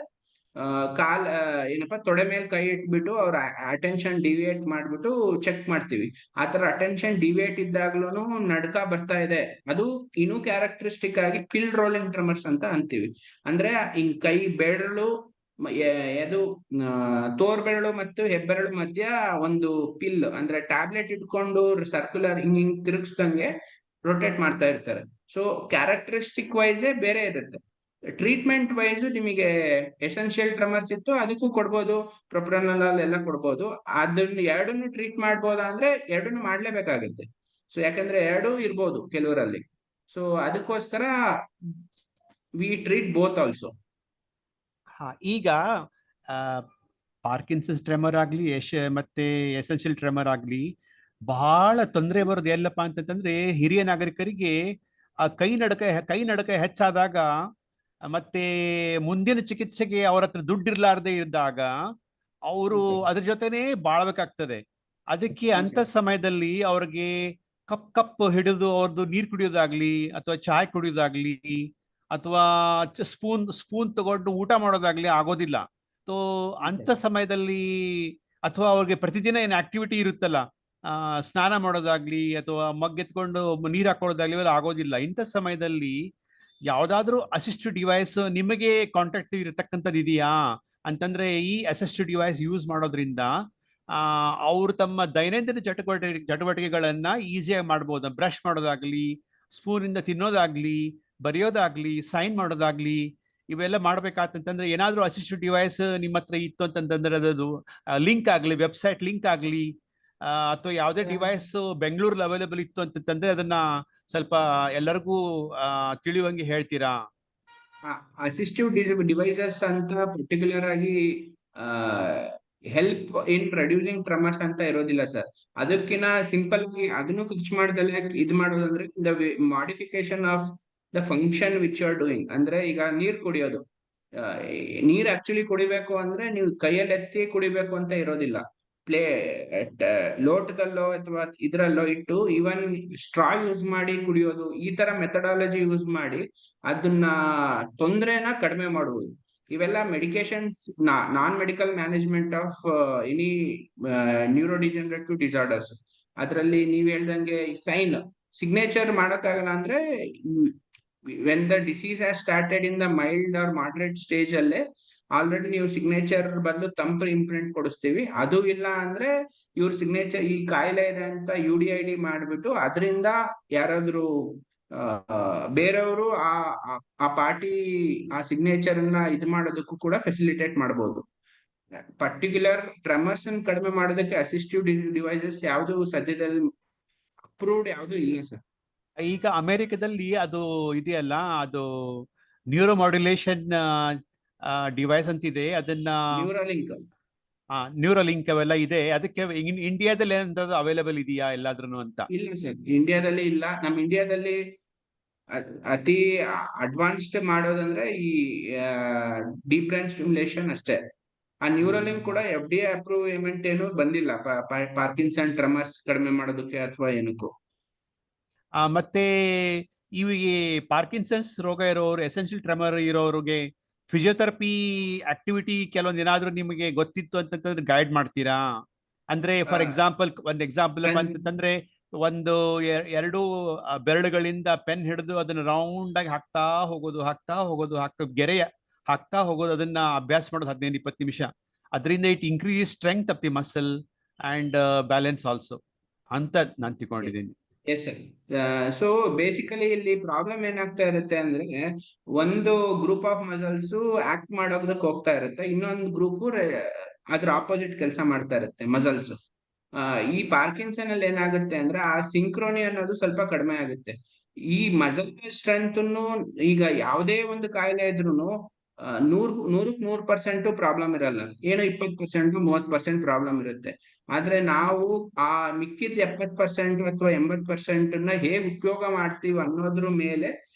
ಏನಪ್ಪಾ ತೊಡೆ ಮೇಲೆ ಕೈ ಇಟ್ಬಿಟ್ಟು ಅವ್ರ ಅಟೆನ್ಷನ್ ಡಿವಿಯೇಟ್ ಮಾಡ್ಬಿಟ್ಟು ಚೆಕ್ ಮಾಡ್ತೀವಿ. ಆತರ ಅಟೆನ್ಷನ್ ಡಿವಿಯೇಟ್ ಇದ್ದಾಗ್ಲೂ ನಡ್ಕ ಬರ್ತಾ ಇದೆ, ಅದು ಇನ್ನೂ ಕ್ಯಾರೆಕ್ಟರಿಸ್ಟಿಕ್ ಆಗಿ ಪಿಲ್ ರೋಲಿಂಗ್ ಟ್ರೆಮರ್ಸ್ ಅಂತ ಅಂತೀವಿ. ಅಂದ್ರೆ ಹಿಂಗ್ ಕೈ ಬೆರಳು ಅದು ತೋರ್ಬೆರಳು ಮತ್ತು ಹೆಬ್ಬೆರಳು ಮಧ್ಯ ಒಂದು ಪಿಲ್ ಅಂದ್ರೆ ಟ್ಯಾಬ್ಲೆಟ್ ಇಟ್ಕೊಂಡು ಸರ್ಕ್ಯುಲರ್ ಹಿಂಗ್ ತಿರುಗಿಸ್ದಂಗೆ ರೊಟೇಟ್ ಮಾಡ್ತಾ ಇರ್ತಾರೆ. ಸೊ ಕ್ಯಾರೆಕ್ಟರಿಸ್ಟಿಕ್ ವೈಸೇ ಬೇರೆ ಇರುತ್ತೆ. ಟ್ರೀಟ್ಮೆಂಟ್ ವೈಸ್ ನಿಮಗೆ ಎಸೆನ್ಷಿಯಲ್ ಟ್ರೆಮರ್ಸ್ ಇತ್ತು ಅದಕ್ಕೂ ಕೊಡ್ಬೋದು, ಪ್ರೊಪ್ರಾನಲಾಲ್ ಎಲ್ಲ ಕೊಡ್ಬೋದು. ಅದನ್ನ ಎರಡನ್ನು ಟ್ರೀಟ್ ಮಾಡ್ಬೋದಾ ಅಂದ್ರೆ ಎರಡನ್ನು ಮಾಡ್ಲೇಬೇಕಾಗುತ್ತೆ. ಸೊ ಯಾಕಂದ್ರೆ ಎರಡೂ ಇರ್ಬೋದು ಕೆಲವರಲ್ಲಿ. ಸೊ ಅದಕ್ಕೋಸ್ಕರ ವಿ ಟ್ರೀಟ್ ಬೋತ್ ಆಲ್ಸೋ. ಈಗ ಪಾರ್ಕಿನ್ಸನ್ಸ್ ಟ್ರೆಮರ್ ಆಗ್ಲಿ ಮತ್ತೆ ಎಸೆನ್ಷಿಯಲ್ ಟ್ರೆಮರ್ ಆಗ್ಲಿ ಬಹಳ ತೊಂದರೆ ಬರೋದು ಎಲ್ಲಪ್ಪ ಅಂತಂದ್ರೆ ಹಿರಿಯ ನಾಗರಿಕರಿಗೆ ಆ ಕೈ ನಡಕ ಹೆಚ್ಚಾದಾಗ ಮತ್ತೆ ಮುಂದಿನ ಚಿಕಿತ್ಸೆಗೆ ಅವ್ರ ಹತ್ರ ದುಡ್ಡಿರ್ಲಾರ್ದೆ ಇದ್ದಾಗ ಅವರು ಅದ್ರ ಜೊತೆನೆ ಬಾಳ್ಬೇಕಾಗ್ತದೆ. ಅದಕ್ಕೆ ಅಂತ ಸಮಯದಲ್ಲಿ ಅವ್ರಿಗೆ ಕಪ್ ಹಿಡಿದು ಅವ್ರದ್ದು ನೀರ್ ಕುಡಿಯೋದಾಗ್ಲಿ ಅಥವಾ ಚಾಯ್ ಕುಡಿಯೋದಾಗ್ಲಿ ಅಥವಾ ಸ್ಪೂನ್ ತಗೊಂಡು ಊಟ ಮಾಡೋದಾಗ್ಲಿ ಆಗೋದಿಲ್ಲ. ಸೊ ಅಂತ ಸಮಯದಲ್ಲಿ ಅಥವಾ ಅವ್ರಿಗೆ ಪ್ರತಿದಿನ ಏನ್ ಆಕ್ಟಿವಿಟಿ ಇರುತ್ತಲ್ಲ, ಸ್ನಾನ ಮಾಡೋದಾಗ್ಲಿ ಅಥವಾ ಮಗ್ಗೆತ್ಕೊಂಡು ನೀರ್ ಹಾಕೊಳ್ಳೋದಾಗ್ಲಿ ಇವೆಲ್ಲ ಆಗೋದಿಲ್ಲ. ಇಂಥ ಸಮಯದಲ್ಲಿ ಯಾವ್ದಾದ್ರು ಅಸಿಸ್ಟಿವ್ ಡಿವೈಸ್ ನಿಮಗೆ ಕಾಂಟ್ಯಾಕ್ಟ್ ಇರತಕ್ಕಂಥದ್ದು ಇದೆಯಾ ಅಂತಂದ್ರೆ ಈ ಅಸಿಸ್ಟಿವ್ ಡಿವೈಸ್ ಯೂಸ್ ಮಾಡೋದ್ರಿಂದ ಅವರು ತಮ್ಮ ದೈನಂದಿನ ಚಟುವಟಿಕೆಗಳನ್ನ ಈಸಿಯಾಗಿ ಮಾಡ್ಬೋದು. ಬ್ರಷ್ ಮಾಡೋದಾಗ್ಲಿ, ಸ್ಪೂನ್ ಇಂದ ತಿನ್ನೋದಾಗ್ಲಿ, ಬರೆಯೋದಾಗ್ಲಿ, ಸೈನ್ ಮಾಡೋದಾಗ್ಲಿ, ಇವೆಲ್ಲ ಮಾಡ್ಬೇಕಾತಂತಂದ್ರೆ ಏನಾದ್ರೂ ಅಸಿಸ್ಟಿವ್ ಡಿವೈಸ್ ನಿಮ್ಮ ಹತ್ರ ಇತ್ತು ಅಂತಂದ್ರೆ ಅದದು ಲಿಂಕ್ ಆಗ್ಲಿ, ವೆಬ್ಸೈಟ್ ಲಿಂಕ್ ಆಗ್ಲಿ, ಅಥವಾ ಯಾವುದೇ ಡಿವೈಸ್ ಬೆಂಗಳೂರಲ್ಲಿ ಅವೈಲೇಬಲ್ ಇತ್ತು ಅಂತಂದ್ರೆ ಅದನ್ನ ಸ್ವಲ್ಪ ಎಲ್ಲರಿಗೂ ತಿಳಿಯುವಂಗೆ ಹೇಳ್ತೀರಾ? ಅಸಿಸ್ಟಿವ್ ಡಿವೈಸಸ್ ಅಂತ ಪರ್ಟಿಕ್ಯುಲರ್ ಆಗಿ ಹೆಲ್ಪ್ ಇನ್ ರೆಡ್ಯೂಸಿಂಗ್ ಟ್ರೆಮರ್ಸ್ ಅಂತ ಇರೋದಿಲ್ಲ ಸರ್. ಅದಕ್ಕಿಂತ ಸಿಂಪಲ್ ಆಗಿ ಅದನ್ನು ಖರ್ಚು ಮಾಡ್ದಲೆ ಇದು ಮಾಡೋದಂದ್ರೆ the modification of the function which you are doing. ಅಂದ್ರೆ ಈಗ ನೀರ್ ಕುಡಿಯೋದು, ನೀರ್ ಆಕ್ಚುಲಿ ಕುಡಿಬೇಕು ಅಂದ್ರೆ ನೀವು ಕೈಯಲ್ಲಿ ಎತ್ತಿ ಕುಡಿಬೇಕು ಅಂತ ಇರೋದಿಲ್ಲ. ಲೋಟದಲ್ಲೋ ಅಥವಾ ಇದ್ರಲ್ಲೋ ಇಟ್ಟು ಈವನ್ ಸ್ಟ್ರಾ ಯೂಸ್ ಮಾಡಿ ಕುಡಿಯೋದು, ಈ ತರ ಮೆಥಡಾಲಜಿ ಯೂಸ್ ಮಾಡಿ ಅದನ್ನ ತೊಂದರೆನ ಕಡಿಮೆ ಮಾಡುವುದು. ಇವೆಲ್ಲ medications, non medical management of any neurodegenerative disorders. ಅದರಲ್ಲಿ ನೀವ್ ಹೇಳ್ದಂಗೆ ಸೈನ್ ಸಿಗ್ನೇಚರ್ ಮಾಡಕ್ಕಾಗಲ್ಲ ಅಂದ್ರೆ when the disease has started in the mild or moderate stage ಅಲ್ಲೇ ಆಲ್ರೆಡಿ ನೀವು ಸಿಗ್ನೇಚರ್ ಬದಲು ತಂಪು ಇಂಪ್ರಿಂಟ್ ಕೊಡಿಸ್ತೀವಿ. ಅದು ಇಲ್ಲ ಅಂದ್ರೆ ಇವ್ರ ಸಿಗ್ನೇಚರ್ ಈ ಕಾಯಿಲೆ ಇದೆ ಅಂತ UDID ಮಾಡ್ಬಿಟ್ಟು ಅದರಿಂದ ಯಾರಾದ್ರೂ ಬೇರೆಯವರು ಆ ಪಾರ್ಟಿ ಆ ಸಿಗ್ನೇಚರ್ ಅನ್ನ ಇದು ಮಾಡೋದಕ್ಕೂ ಕೂಡ ಫೆಸಿಲಿಟೇಟ್ ಮಾಡಬಹುದು. ಪರ್ಟಿಕ್ಯುಲರ್ ಟ್ರೆಮರ್ಸ್ ಅನ್ನು ಕಡಿಮೆ ಮಾಡೋದಕ್ಕೆ ಅಸಿಸ್ಟಿವ್ ಡಿವೈಸಸ್ ಯಾವುದು ಸದ್ಯದಲ್ಲಿ ಅಪ್ರೂವ್ಡ್ ಯಾವುದು ಇಲ್ಲ ಸರ್. ಈಗ ಅಮೆರಿಕದಲ್ಲಿ ಅದು ಇದೆಯಲ್ಲ, ಅದು ನ್ಯೂರೋ ಮಾಡ್ಯುಲೇಷನ್ ಡಿವೈಸ್ ಅಂತಿದೆ, ಅದನ್ನ ನ್ಯೂರಲಿಂಕ್ ನ್ಯೂರೋಲಿಂಕ್ ಅವೆಲ್ಲ ಇದೆ. ಅದಕ್ಕೆ ಇಂಡಿಯಾದಲ್ಲಿ ಏನಾದ್ರು ಅವೈಲೇಬಲ್ ಇದೆಯಾ ಎಲ್ಲಾದ್ರೂ ಅಂತ? ಇಲ್ಲ ಸರ್, ಇಂಡಿಯಾದಲ್ಲಿ ಇಲ್ಲ. ನಮ್ಮ ಇಂಡಿಯಾದಲ್ಲಿ ಅತಿ ಅಡ್ವಾನ್ಸ್ಡ್ ಮಾಡೋದಂದ್ರೆ ಈ ಡೀಪ್ ಬ್ರೈನ್ ಸ್ಟಿಮ್ಯುಲೇಷನ್ ಅಷ್ಟೇ. ಆ ನ್ಯೂರಲಿಂಕ್ ಕೂಡ FDA ಅಪ್ರೂವ್ಮೆಂಟ್ ಏನು ಬಂದಿಲ್ಲ ಪಾರ್ಕಿನ್ಸನ್ ಟ್ರೆಮರ್ಸ್ ಕಡಿಮೆ ಮಾಡೋದಕ್ಕೆ ಅಥವಾ ಏನಕ್ಕೂ. ಮತ್ತೆ ಇವಿಗೆ ಪಾರ್ಕಿನ್ಸನ್ಸ್ ರೋಗ ಇರೋರು, ಎಸೆನ್ಷಿಯಲ್ ಟ್ರೆಮರ್ ಇರೋರಿಗೆ ಫಿಸಿಯೋಥೆರಪಿ ಆಕ್ಟಿವಿಟಿ ಕೆಲವೊಂದು ಏನಾದ್ರೂ ನಿಮಗೆ ಗೊತ್ತಿತ್ತು ಅಂತಂದ್ರೆ ಗೈಡ್ ಮಾಡ್ತೀರಾ? ಅಂದ್ರೆ ಫಾರ್ ಎಕ್ಸಾಂಪಲ್, ಒಂದ್ ಎಕ್ಸಾಂಪಲ್ ಅಂತಂದ್ರೆ ಒಂದು ಎರಡು ಬೆರಳುಗಳಿಂದ ಪೆನ್ ಹಿಡಿದು ಅದನ್ನ ರೌಂಡ್ ಆಗಿ ಹಾಕ್ತಾ ಹೋಗೋದು ಗೆರೆ ಹಾಕ್ತಾ ಹೋಗೋದು, ಅದನ್ನ ಅಭ್ಯಾಸ ಮಾಡೋದು 15-20 ನಿಮಿಷ. ಅದರಿಂದ it increase strength of the muscle and balance also ಅಂತ ನಾನು ತಿಳ್ಕೊಂಡಿದ್ದೀನಿ. Yes sir. ಸೊ ಬೇಸಿಕಲಿ ಇಲ್ಲಿ ಪ್ರಾಬ್ಲಮ್ ಏನಾಗ್ತಾ ಇರುತ್ತೆ ಅಂದ್ರೆ, ಒಂದು ಗ್ರೂಪ್ ಆಫ್ ಮಸಲ್ಸ್ ಆಕ್ಟ್ ಮಾಡೋದಕ್ಕೆ ಹೋಗ್ತಾ ಇರುತ್ತೆ, ಇನ್ನೊಂದು ಗ್ರೂಪ್ ಅದ್ರ ಆಪೋಸಿಟ್ ಕೆಲಸ ಮಾಡ್ತಾ ಇರುತ್ತೆ ಮಸಲ್ಸ್. ಈ ಪಾರ್ಕಿನ್ಸನ್ ಅಲ್ಲಿ ಏನಾಗುತ್ತೆ ಅಂದ್ರೆ ಆ ಸಿಂಕ್ರೋನಿ ಅನ್ನೋದು ಸ್ವಲ್ಪ ಕಡಿಮೆ ಆಗುತ್ತೆ. ಈ ಮಸಲ್ ಸ್ಟ್ರೆಂತ್ ಈಗ ಯಾವುದೇ ಒಂದು ಕಾಯಿಲೆ ಇದ್ರೂನು 100% ಪ್ರಾಬ್ಲಮ್ ಇರಲ್ಲ, ಏನೋ 20% 30% ಪ್ರಾಬ್ಲಮ್ ಇರುತ್ತೆ. ಆದ್ರೆ ನಾವು ಆ ಮಿಕ್ಕಿದ 70% ಅಥವಾ 80% ಹೇಗೆ ಉಪಯೋಗ ಮಾಡ್ತೀವಿ ಅನ್ನೋದ್ರ ಮೇಲೆ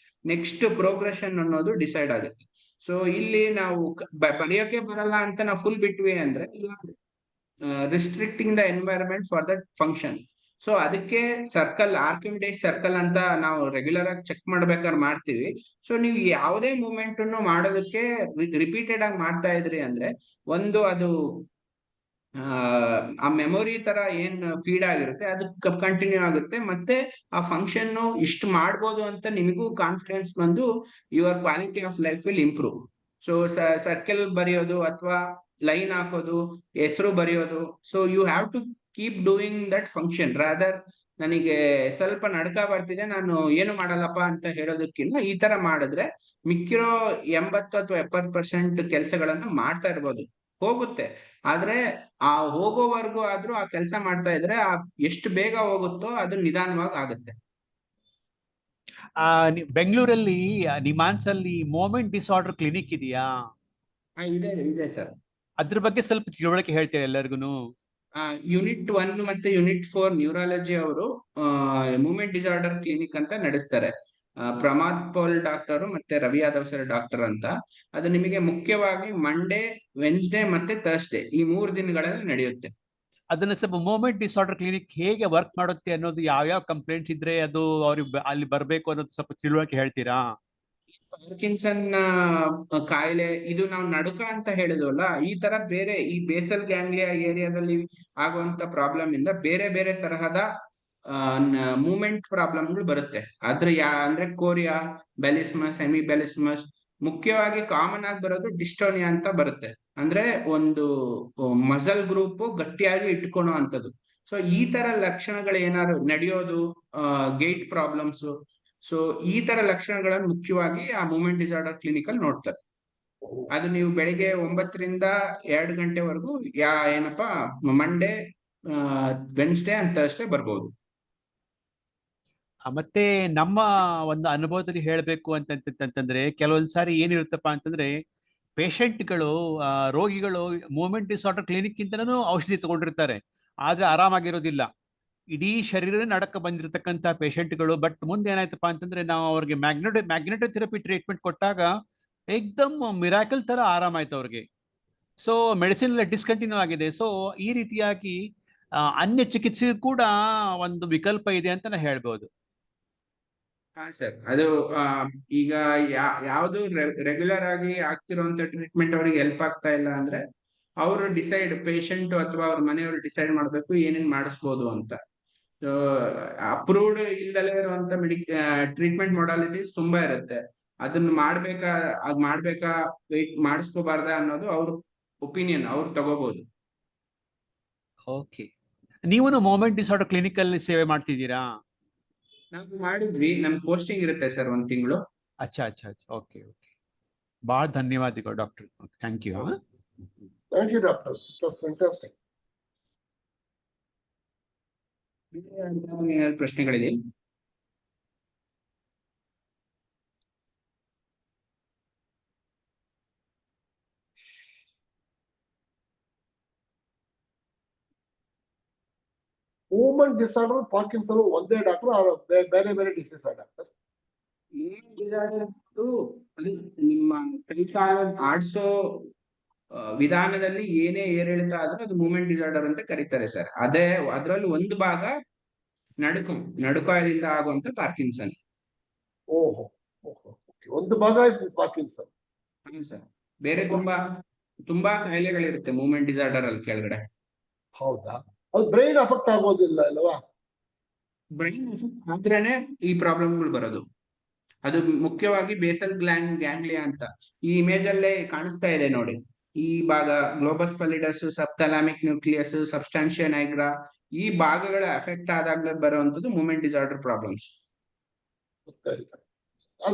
ನೆಕ್ಸ್ಟ್ ಪ್ರೋಗ್ರೆಷನ್ ಅನ್ನೋದು ಡಿಸೈಡ್ ಆಗುತ್ತೆ. ಸೊ ಇಲ್ಲಿ ನಾವು ಬರೆಯೋಕೆ ಬರಲ್ಲ ಅಂತ ನಾವು ಫುಲ್ ಬಿಟ್ವಿ ಅಂದ್ರೆ restricting the environment for that function. So ಅದಕ್ಕೆ ಸರ್ಕಲ್, ಆರ್ಕಿಮಿಡೀಸ್ ಸರ್ಕಲ್ ಅಂತ ನಾವು ರೆಗ್ಯುಲರ್ ಆಗಿ ಚೆಕ್ ಮಾಡ್ಬೇಕಾದ್ರೆ ಮಾಡ್ತೀವಿ. ಸೊ ನೀವು ಯಾವುದೇ ಮೂವ್ಮೆಂಟ್ ಅನ್ನು ಮಾಡೋದಕ್ಕೆ ರಿಪೀಟೆಡ್ ಆಗಿ ಮಾಡ್ತಾ ಇದ್ರಿ ಅಂದ್ರೆ, ಒಂದು ಅದು ಆ ಮೆಮೊರಿ ತರ ಏನ್ ಫೀಡ್ ಆಗಿರುತ್ತೆ ಅದು ಕಂಟಿನ್ಯೂ ಆಗುತ್ತೆ, ಮತ್ತೆ ಆ ಫಂಕ್ಷನ್ ಇಷ್ಟು ಮಾಡ್ಬೋದು ಅಂತ ನಿಮಗೂ ಕಾನ್ಫಿಡೆನ್ಸ್ ಬಂದು your quality of life will improve. So circle ಬರೆಯೋದು ಅಥವಾ ಲೈನ್ ಹಾಕೋದು, ಹೆಸರು ಬರೆಯೋದು, so you have to keep doing that function rather ನನಗೆ ಸ್ವಲ್ಪ ನಡ್ಕ ಬರ್ತಿದೆ ನಾನು ಏನು ಮಾಡಲ್ಲಪ್ಪ ಅಂತ ಹೇಳೋದಕ್ಕಿಂತ ಈ ತರ ಮಾಡಿದ್ರೆ ಮಿಕ್ಕಿರೋ 80 ಅಥವಾ 70% ಕೆಲಸಗಳನ್ನ ಮಾಡ್ತಾ ಇರ್ಬೋದು. ಹೋಗುತ್ತೆ, ಆದ್ರೆ ಆ ಹೋಗೋವರೆಗೂ ಆದ್ರೂ ಆ ಕೆಲಸ ಮಾಡ್ತಾ ಇದ್ರೆ ಎಷ್ಟು ಬೇಗ ಹೋಗುತ್ತೋ ಅದು ನಿಧಾನವಾಗಿ ಆಗುತ್ತೆ. ಬೆಂಗಳೂರಲ್ಲಿ ನಿಮಾನ್ಸಲ್ಲಿ ಮೂವ್ಮೆಂಟ್ ಡಿಸಾರ್ಡರ್ ಕ್ಲಿನಿಕ್ ಇದೆಯಾ? ಇದೆ ಸರ್. ಅದ್ರ ಬಗ್ಗೆ ಸ್ವಲ್ಪ ತಿಳುವಳಿಕೆ ಹೇಳ್ತೀರಾ ಎಲ್ಲರಿಗೂ? ಯೂನಿಟ್ 1 ಮತ್ತೆ ಯೂನಿಟ್ 4 ನ್ಯೂರಾಲಜಿ ಅವರು ಮೂವ್ಮೆಂಟ್ ಡಿಸಾರ್ಡರ್ ಕ್ಲಿನಿಕ್ ಅಂತ ನಡೆಸ್ತಾರೆ. ಪ್ರಮಾದ್ ಪೌಲ್ ಡಾಕ್ಟರ್ ಮತ್ತೆ ರವಿ ಯಾದವ್ ಸರ್ ಡಾಕ್ಟರ್ ಅಂತ. ಅದು ನಿಮಗೆ ಮುಖ್ಯವಾಗಿ ಮಂಡೇ, ವೆನ್ಸ್ಡೇ ಮತ್ತೆ ಥರ್ಸ್ಡೇ ಈ 3 ದಿನಗಳಲ್ಲಿ ನಡೆಯುತ್ತೆ. ಅದನ್ನ ಸ್ವಲ್ಪ ಮೂವ್ಮೆಂಟ್ ಡಿಸಾರ್ಡರ್ ಕ್ಲಿನಿಕ್ ಹೇಗೆ ವರ್ಕ್ ಮಾಡುತ್ತೆ ಅನ್ನೋದು, ಯಾವ್ಯಾವ ಕಂಪ್ಲೇಂಟ್ಸ್ ಇದ್ರೆ ಅದು ಅವ್ರಿಗೆ ಅಲ್ಲಿ ಬರ್ಬೇಕು ಅನ್ನೋದು ಸ್ವಲ್ಪ ತಿಳುವಳಿಕೆ ಹೇಳ್ತೀರಾ? ಪಾರ್ಕಿನ್ಸನ್ ಕಾಯಿಲೆ ಇದು ನಾವು ನಡುಕ ಅಂತ ಹೇಳಿದ್ವಲ್ಲ, ಈ ತರ ಬೇರೆ ಈ ಬೇಸಲ್ ಗ್ಯಾಂಗ್ಲಿಯಾ ಏರಿಯಾದಲ್ಲಿ ಆಗುವಂತ ಪ್ರಾಬ್ಲಮ್ ಇಂದ ಬೇರೆ ಬೇರೆ ತರಹದ ಮೂವ್ಮೆಂಟ್ ಪ್ರಾಬ್ಲಮ್ಗಳು ಬರುತ್ತೆ. ಅಂದ್ರೆ ಕೋರಿಯಾ, ಬೆಲಿಸ್ಮಸ್, ಸೆಮಿ ಬೆಲಿಸ್ಮಸ್, ಮುಖ್ಯವಾಗಿ ಕಾಮನ್ ಆಗಿ ಬರೋದು ಡಿಸ್ಟೋನಿಯಾ ಅಂತ ಬರುತ್ತೆ. ಅಂದ್ರೆ ಒಂದು ಮಸಲ್ ಗ್ರೂಪ್ ಗಟ್ಟಿಯಾಗಿ ಇಟ್ಕೊಳೋ ಅಂತದ್ದು. ಸೊ ಈ ತರ ಲಕ್ಷಣಗಳು ಏನಾದ್ರು ನಡೆಯೋದು, ಗೇಟ್ ಪ್ರಾಬ್ಲಮ್ಸ್, ಸೊ ಈ ತರ ಲಕ್ಷಣಗಳನ್ನು ಮುಖ್ಯವಾಗಿ ಆ ಮೂವ್ಮೆಂಟ್ ಡಿಸಾರ್ಡರ್ ಕ್ಲಿನಿಕ್ ಅಲ್ಲಿ ನೋಡ್ತಾರೆ. ಅದು ನೀವು ಬೆಳಿಗ್ಗೆ 9 ರಿಂದ 2 ಗಂಟೆವರೆಗೂ ಏನಪ್ಪಾ ಮಂಡೇ, ವೆನ್ಸ್ಡೇ ಅಂಡ್ ಥರ್ಸ್ಡೇ ಬರ್ಬೋದು. ಮತ್ತೆ ನಮ್ಮ ಒಂದು ಅನುಭವದಲ್ಲಿ ಹೇಳ್ಬೇಕು ಅಂತಂದ್ರೆ ಕೆಲವೊಂದ್ಸಾರಿ ಏನಿರುತ್ತಪ್ಪ ಅಂತಂದ್ರೆ ಪೇಷಂಟ್ಗಳು, ರೋಗಿಗಳು ಮೂವ್ಮೆಂಟ್ ಡಿಸಾರ್ಡರ್ ಕ್ಲಿನಿಕ್ ಇಂತನೂ ಔಷಧಿ ತಗೊಂಡಿರ್ತಾರೆ, ಆದ್ರೆ ಆರಾಮಾಗಿರೋದಿಲ್ಲ. ಇಡೀ ಶರೀರ ನಡಕ ಬಂದಿರತಕ್ಕಂತ ಪೇಷಂಟ್ಗಳು. ಬಟ್ ಮುಂದೆ ಏನಾಯ್ತಪ್ಪ ಅಂತಂದ್ರೆ ನಾವು ಅವ್ರಿಗೆ ಮ್ಯಾಗ್ನೆಟೋಥೆರಪಿ ಟ್ರೀಟ್ಮೆಂಟ್ ಕೊಟ್ಟಾಗ ಏಕ್ದಮ್ ಮಿರಾಕಲ್ ತರ ಆರಾಮಾಯ್ತು ಅವ್ರಿಗೆ. ಸೊ ಮೆಡಿಸಿನ್ ಡಿಸ್ಕಂಟಿನ್ಯೂ ಆಗಿದೆ. ಸೊ ಈ ರೀತಿಯಾಗಿ ಅನ್ಯ ಚಿಕಿತ್ಸೆ ಕೂಡ ಒಂದು ವಿಕಲ್ಪ ಇದೆ ಅಂತ ನಾ ಹೇಳ್ಬೋದು. ಹಾ ಸರ್, ಅದು ಈಗ ಯಾವ್ದು ರೆಗ್ಯುಲರ್ ಆಗಿ ಆಗ್ತಿರುವಂತ ಟ್ರೀಟ್ಮೆಂಟ್ ಅವ್ರಿಗೆ ಹೆಲ್ಪ್ ಆಗ್ತಾ ಇಲ್ಲ ಅಂದ್ರೆ ಅವರು ಡಿಸೈಡ್, ಪೇಷಂಟ್ ಅಥವಾ ಅವ್ರ ಮನೆಯವರು ಡಿಸೈಡ್ ಮಾಡ್ಬೇಕು ಏನೇನ್ ಮಾಡಿಸ್ಬೋದು ಅಂತ. ಅಪ್ರೂವ್ಡ್ ಇಲ್ದಲೇ ಇರುವಂತ ಟ್ರೀಟ್ಮೆಂಟ್ ಮೊಡಾಲಿಟೀಸ್ ತುಂಬಾ ಇರುತ್ತೆ. ಅದನ್ನ ಮಾಡ್ಬೇಕಾ ವೆಯ್ಟ್ ಮಾಡಿಸ್ಕೋಬಾರ್ದ ಅನ್ನೋದು ಅವ್ರ ಒಪಿನಿಯನ್, ಅವ್ರು ತಗೋಬಹುದು. ಓಕೆ, ನೀವು ಮೂವ್ಮೆಂಟ್ ಡಿಸಾರ್ಡರ್ ಕ್ಲಿನಿಕ್ ಅಲ್ಲಿ ಸೇವೆ ಮಾಡ್ತಿದ್ದೀರಾ? ನಾವು ಮಾಡಿದ್ವಿ, ನಮ್ ಪೋಸ್ಟಿಂಗ್ ಇರುತ್ತೆ ಸರ್ 1 ತಿಂಗಳು. ಅಚ್ಚಾ ಅಚ್ಚಾ ಅಚ್ಚಾ, ಓಕೆ ಓಕೆ. ಬಹಳ ಧನ್ಯವಾದಗಳು doctor, thank you. Thank you, doctor. It was fantastic. ಏನಾದ್ರು ಪ್ರಶ್ನೆಗಳಿದೆ? Movement disorder, Parkinson ಒಂದೇ ಡಾಕ್ಟರ್ ಬೇರೆ ಬೇರೆ ಡಿಸೀಸ್ ಡಾಕ್ಟರ್? ಮೂವ್ಮೆಂಟ್ ಡಿಸಾರ್ಡರ್ ಅದು ನಿಮ್ಮ ಕೈ ಕಾಲು ಆಡ್ಸೋ ವಿಧಾನದಲ್ಲಿ ಏನೇ ಏರಿಳಿತ ಆದ್ರೂ ಅದು ಮೂವ್ಮೆಂಟ್ ಡಿಸಾರ್ಡರ್ ಅಂತ ಕರೀತಾರೆ ಸರ್. ಅದೇ ಅದ್ರಲ್ಲಿ ಒಂದು ಭಾಗ ನಡುಕದಿಂದ ಆಗುವಂತ ಪಾರ್ಕಿನ್ಸನ್. ಓಹೋ, ಒಂದು ಭಾಗ ಪಾರ್ಕಿನ್ಸನ್. ಸರ್, ಬೇರೆ ತುಂಬಾ ಕಾಯಿಲೆಗಳಿರುತ್ತೆ ಮೂವ್ಮೆಂಟ್ ಡಿಸಾರ್ಡರ್ ಅಲ್ಲಿ ಕೆಳಗಡೆ. ಹೌದಾ? ಅದು ಬ್ರೈನ್ ಅಫೆಕ್ಟ್ ಆಗೋದಿಲ್ಲ ಅಲ್ವಾ? ಬ್ರೈನ್ ಎಫೆಕ್ಟ್ ಆದ್ರೇನೆ ಈ ಪ್ರಾಬ್ಲಮ್ಗಳು ಬರೋದು. ಅದು ಮುಖ್ಯವಾಗಿ ಬೇಸಲ್ ಗ್ಯಾಂಗ್ಲಿಯಾ ಅಂತ ಈ ಇಮೇಜ್ ಅಲ್ಲೇ ಕಾಣಿಸ್ತಾ ಇದೆ ನೋಡಿ. ಈ ಭಾಗ ಗ್ಲೋಬಸ್ ಪಲಿಡಸ್, ಸಬ್ಥಾಲಾಮಿಕ್ ನ್ಯೂಕ್ಲಿಯಸ್, ಸಬ್ಸ್ಟಾನ್ಷಿಯಾ ನೈಗ್ರಾ, ಈ ಭಾಗಗಳ ಎಫೆಕ್ಟ್ ಆದಾಗ ಬರುವಂತದ್ದು movement disorder problems.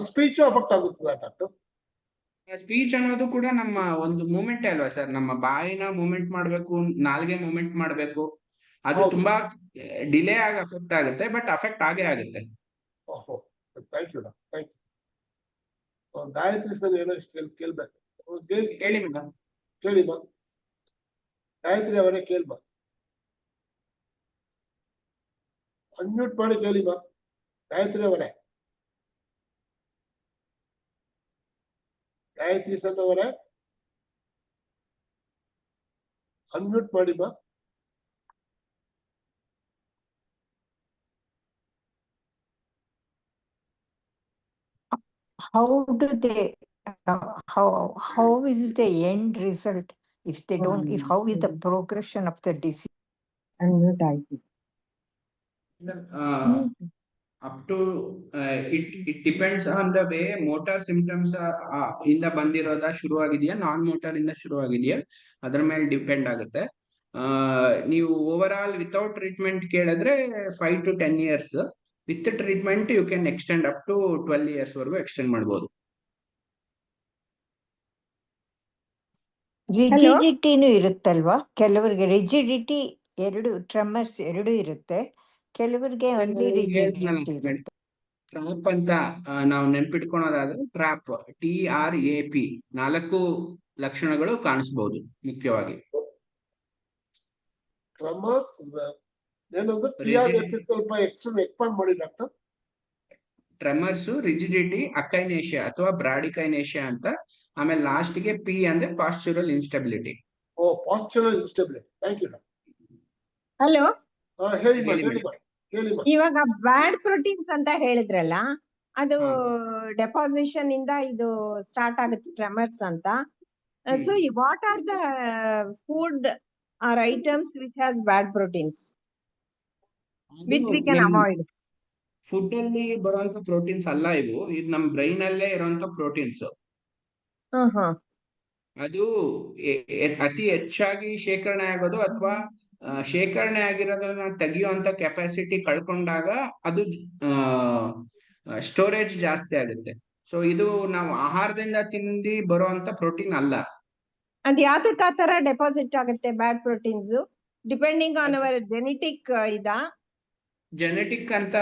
Speech affect ಆಗುತ್ತದ ಡಾಕ್ಟರ್? ಸ್ಪೀಚ್ ಅನ್ನೋದು ಕೂಡ ನಮ್ಮ ಒಂದು ಮೂವ್ಮೆಂಟ್ ಅಲ್ವಾ ಸರ್? ನಮ್ಮ ಬಾಯಿನ ಮೂವ್ಮೆಂಟ್ ಮಾಡ್ಬೇಕು, ನಾಲ್ಗೆ ಮೂವ್ಮೆಂಟ್ ಮಾಡ್ಬೇಕು. ಅದು ತುಂಬಾ ಡಿಲೇ ಆಗಿ ಅಫೆಕ್ಟ್ ಆಗುತ್ತೆ, ಬಟ್ ಅಫೆಕ್ಟ್ ಆಗೇ ಆಗುತ್ತೆ. ಓಹೋ, thank you doctor, thank you. Gayatri sir ಏನೋ ಕೇಳ್ಬೇಕು, ಹೇಳಿ ಮೇಡಮ್. ಕೇಳಿ ಮಾ ಗಾಯತ್ರಿ ಅವರೇ ಕೇಳ್ಬಾ, ಅನ್ಮ್ಯೂಟ್ ಮಾಡಿ ಕೇಳಿ ಮಾ ಗಾಯತ್ರಿ ಅವರೇ. ಗಾಯತ್ರಿ ಸರ್ ಅವರೇ ಅನ್ಮ್ಯೂಟ್ ಮಾಡಿ ಮಾ. How do they, how is the end result if they don't, how is the progression of the disease? Up to it depends on the way motor symptoms ಇಂದ ಬಂದಿರೋದ ಶುರುವಾಗಿದೆಯಾ, ನಾನ್ ಮೋಟಾರ್ ಇಂದ ಶುರುವಾಗಿದೆಯಾ, ಅದ್ರ ಮೇಲೆ ಡಿಪೆಂಡ್ ಆಗುತ್ತೆ. ನೀವು ಓವರ್ ಆಲ್ ವಿತೌಟ್ ಟ್ರೀಟ್ಮೆಂಟ್ ಕೇಳಿದ್ರೆ 5 to 10 years, with treatment you can extend up to 12 years ವರೆಗೂ ಎಕ್ಸ್ಟೆಂಡ್ ಮಾಡ್ಬೋದು. ರಿಜಿಡಿಟಿನೂ ಇರುತ್ತಲ್ವಾ? ಕೆಲವರಿಗೆ ರಿಜಿಡಿಟಿ ಟ್ರೆಮರ್ಸ್ ಎರಡು ಇರುತ್ತೆ, ಕೆಲವರಿಗೆ only rigidity ಇರುತ್ತೆ. ಟ್ರಾಪ್ ಅಂತ ನಾವು ನೆನ್ಪಿಟ್ಕೊಳೋದಾದ್ರೆ ಟ್ರಾಪ್, TRAP 4 ಲಕ್ಷಣಗಳು ಕಾಣಿಸ್ಬೋದು ಮುಖ್ಯವಾಗಿ. ಟ್ರಮರ್ಸ್ ಏನಂದ್ರೆ TRAP ಸ್ವಲ್ಪ ಎಕ್ಸ್ಪಾಂಡ್ ಮಾಡಿ ಡಾಕ್ಟರ್. ಟ್ರೆಮರ್ಸ್, ರಿಜಿಡಿಟಿ, ಅಕೈನೇಷಿಯಾ ಅಥವಾ ಬ್ರಾಡಿಕೈನೇಷಿಯಾ ಅಂತ. ಆಮೇಲೆ ಲಾಸ್ಟ್ ಗೆ P ಅಂದ್ರೆ postural instability. Oh, postural instability. Thank you doctor. Hello, ಹೇಳಿ ಮಾ. ಇವಾಗ ಬ್ಯಾಡ್ ಪ್ರೋಟೀನ್ಸ್ ಅಂತ ಹೇಳಿದ್ರಲ್ಲ, ಅದು ಡೆಪಾಸಿಷನ್ ಇಂದ ಇದು ಸ್ಟಾರ್ಟ್ ಆಗುತ್ತೆ ಟ್ರೆಮರ್ಸ್ ಅಂತ. So what are the food or items which has bad proteins which we can avoid? Food ಅಲ್ಲಿ ಬರುವಂತ ಪ್ರೋಟೀನ್ಸ್ ಅಲ್ಲ ಇವು, ಇದು ನಮ್ ಬ್ರೈನ್ ಅಲ್ಲೇ ಇರುವಂತ ಪ್ರೋಟೀನ್ಸ್. ಅದು ಅತಿ ಹೆಚ್ಚಾಗಿ ಶೇಖರಣೆ ಆಗೋದು ಅಥವಾ ಶೇಖರಣೆ ಆಗಿರೋದನ್ನ ತೆಗೆಯುವಂತ ಕೆಪಾಸಿಟಿ ಕಳ್ಕೊಂಡಾಗ ಅದು ಸ್ಟೋರೇಜ್ ಜಾಸ್ತಿ ಆಗುತ್ತೆ. ಸೊ ಇದು ನಾವು ಆಹಾರದಿಂದ ತಿಂದಿ ಬರುವಂತ ಪ್ರೋಟೀನ್ ಅಲ್ಲ. ಅದ್ ಯಾವ್ದಕ್ ಆ ತರ ಡೆಪಾಸಿಟ್ ಆಗುತ್ತೆ bad proteins? Depending on our genetic genetic ಅಂತ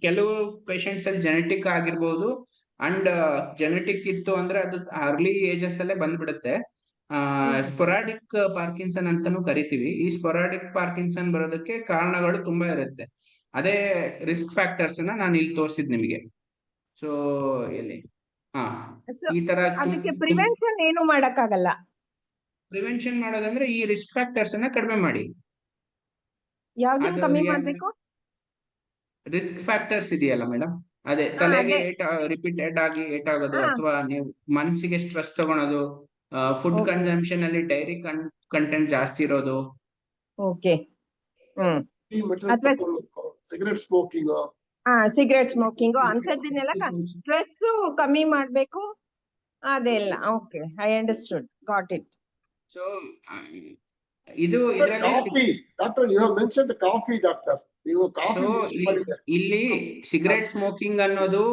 ಕೆಲವು ಪೇಷಂಟ್ಸ್ ಅಲ್ಲಿ ಜೆನೆಟಿಕ್ ಆಗಿರ್ಬೋದು. ಅಂಡ್ ಜೆನೆಟಿಕ್ ಇತ್ತು ಅಂದ್ರೆ ಅದು ಅರ್ಲಿ ಏಜಸ್ ಅಲ್ಲೇ ಬಂದ್ಬಿಡುತ್ತೆ. ಸ್ಪೊರಾಡಿಕ್ ಪಾರ್ಕಿನ್ಸನ್ ಅಂತಾನು ಕರಿತೀವಿ. ಈ ಸ್ಪೊರಾಡಿಕ್ ಪಾರ್ಕಿನ್ಸನ್ ಬರೋದಕ್ಕೆ ಕಾರಣಗಳು ತುಂಬಾ ಇರುತ್ತೆ. ಅದೇ ರಿಸ್ಕ್ ಫ್ಯಾಕ್ಟರ್ಸ್ ನಾನು ಇಲ್ಲಿ ತೋರಿಸಿದ್ ನಿಮಗೆ. ಸೊ ಎಲ್ಲಿ ಈ ತರ ಅದಕ್ಕೆ ಪ್ರಿವೆನ್ಷನ್ ಏನು ಮಾಡಕ್ಕಾಗಲ್ಲ. ಪ್ರಿವೆನ್ಷನ್ ಮಾಡೋದಂದ್ರೆ ಈ ರಿಸ್ಕ್ ಫ್ಯಾಕ್ಟರ್ಸ್ ಕಡಿಮೆ ಮಾಡಿ. ಯಾವ್ದನ್ನ ಕಮ್ಮಿ ಮಾಡ್ಬೇಕು? ರಿಸ್ಕ್ ಫ್ಯಾಕ್ಟರ್ಸ್ ಇದೆಯಲ್ಲ ಮೇಡಮ್, ಅದೇ ತಲೆಗೆ ರಿಪೀಟೆಡ್ ಆಗಿ ಏಟಾಗೋದು, ಅಥವಾ ನೀವು ಮನಸ್ಸಿಗೆ ಸ್ಟ್ರೆಸ್ ತಗೊಳೋದು, ಫುಡ್ ಕನ್ಸಂಪ್ಷನ್ ಅಲ್ಲಿ ಡೈರಿ ಕಂಟೆಂಟ್ ಜಾಸ್ತಿ ಇರೋದು. Okay. Cigarette smoking, cigarette smoking ಅಂತದ್ದನ್ನೆಲ್ಲ ಸ್ಟ್ರೆಸ್ ಕಮ್ಮಿ ಮಾಡ್ಬೇಕು ಅದೆಲ್ಲ. Okay, I understood, got it. So ಇದು ಇದರಲ್ಲಿ doctor, you have mentioned coffee doctor. ನೀವು ಕಾಫಿ ಸೊ ಮಾಡಿದ್ದಾರೆ. ಇಲ್ಲಿ ಸಿಗರೆಟ್ ಸ್ಮೋಕಿಂಗ್ ಅನ್ನೋದು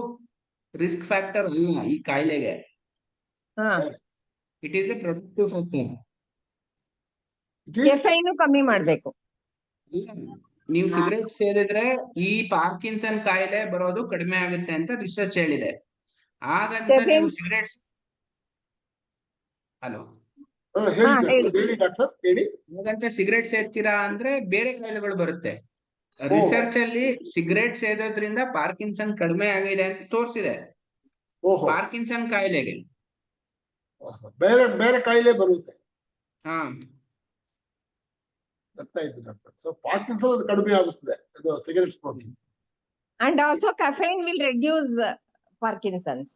ರಿಸ್ಕ್ ಫ್ಯಾಕ್ಟರ್ ಅಲ್ಲ ಈ ಕಾಯಿಲೆಗೆ. ಹಾ it is a protective factor. Caffeine ಕಮ್ಮಿ ಮಾಡ್ಬೇಕು. ನೀವು ಸಿಗರೆಟ್ ಸೇದಿದ್ರೆ ಈ ಪಾರ್ಕಿನ್ಸನ್ ಕಾಯಿಲೆ ಬರೋದು ಕಡಿಮೆ ಆಗುತ್ತೆ ಅಂತ ರಿಸರ್ಚ್ ಹೇಳಿದೆ. ಹಾಗಂತ ನೀವು Caffeine- ಸಿಗರೆಟ್ ಹಲೋ ಹೇಳಿ ಡಾಕ್ಟರ್ ಹೇಳಿ. ಹಾಗಂತ ಸಿಗರೆಟ್ ಸೇದ್ತೀರಾ ಅಂದ್ರೆ ಬೇರೆ ಕಾಯಿಲೆಗಳು ಬರುತ್ತೆ. ರಿಸರ್ಚ್ ಅಲ್ಲಿ ಸಿಗರೆಟ್ ಸೇದೋದ್ರಿಂದ ಪಾರ್ಕಿನ್ಸನ್ ಕಡಿಮೆ ಆಗಿದೆ ಅಂತ ತೋರಿಸಿದೆ. ಓಹೋ, ಪಾರ್ಕಿನ್ಸನ್ ಕಾಯಿಲೆಗೆ ಬೇರೆ ಬೇರೆ ಕಾಯಿಲೆ ಬರುತ್ತೆ. ಹಾ ಗೊತ್ತಾಯ್ತು ಡಾಕ್ಟರ್. ಸೊ ಪಾರ್ಕಿನ್ಸನ್ ಕಡಿಮೆ ಆಗುತ್ತದೆ ಇದು cigarette smoking. And also caffeine will reduce Parkinson's.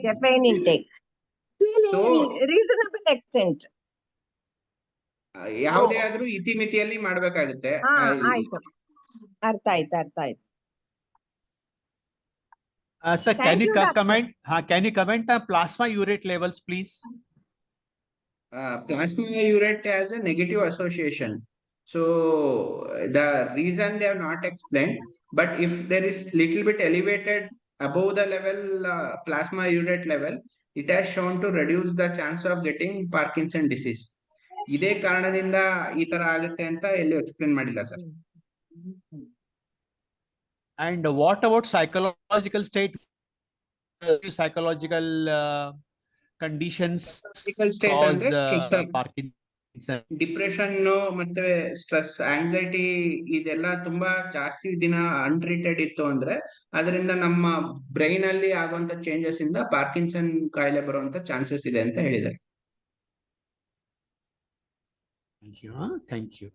Caffeine intake. So, Reasonable extent. ಯಾವುದೇ ಆದ್ರೂ ಇತಿಮಿತಿಯಲ್ಲಿ ಮಾಡ್ಬೇಕಾಗುತ್ತೆ. ಆಯ್ತು, ಅರ್ಥ ಆಯ್ತು. Sir, Thank can you you, doctor. comment on plasma urate levels, please? Plasma urate has a negative association. So the reason they have not explained, but if there is little bit elevated above the level plasma urate level, it has shown to reduce the chance of getting Parkinson disease. ಇದೇ ಕಾರಣದಿಂದ ಈ ತರ ಆಗುತ್ತೆ ಅಂತ ಎಲ್ಲೂ ಎಕ್ಸ್ಪ್ಲೇನ್ ಮಾಡಿಲ್ಲ sir. And what about psychological state? Psychological conditions Physical state cause ಅಂದ್ರೆ stress, Parkinson. ಡಿಪ್ರೆಷನ್ ಮತ್ತೆ ಸ್ಟ್ರೆಸ್, ಆಂಗ್ಸೈಟಿ ಇದೆಲ್ಲ ತುಂಬಾ ಜಾಸ್ತಿ ದಿನ ಅನ್ಟ್ರೀಟೆಡ್ ಇತ್ತು ಅಂದ್ರೆ ಅದರಿಂದ ನಮ್ಮ ಬ್ರೈನ್ ಅಲ್ಲಿ ಆಗುವಂತ ಚೇಂಜಸ್ ಇಂದ ಪಾರ್ಕಿನ್ಸನ್ ಕಾಯಿಲೆ ಬರುವಂತ ಚಾನ್ಸಸ್ ಇದೆ ಅಂತ ಹೇಳಿದ್ದಾರೆ. Thank you.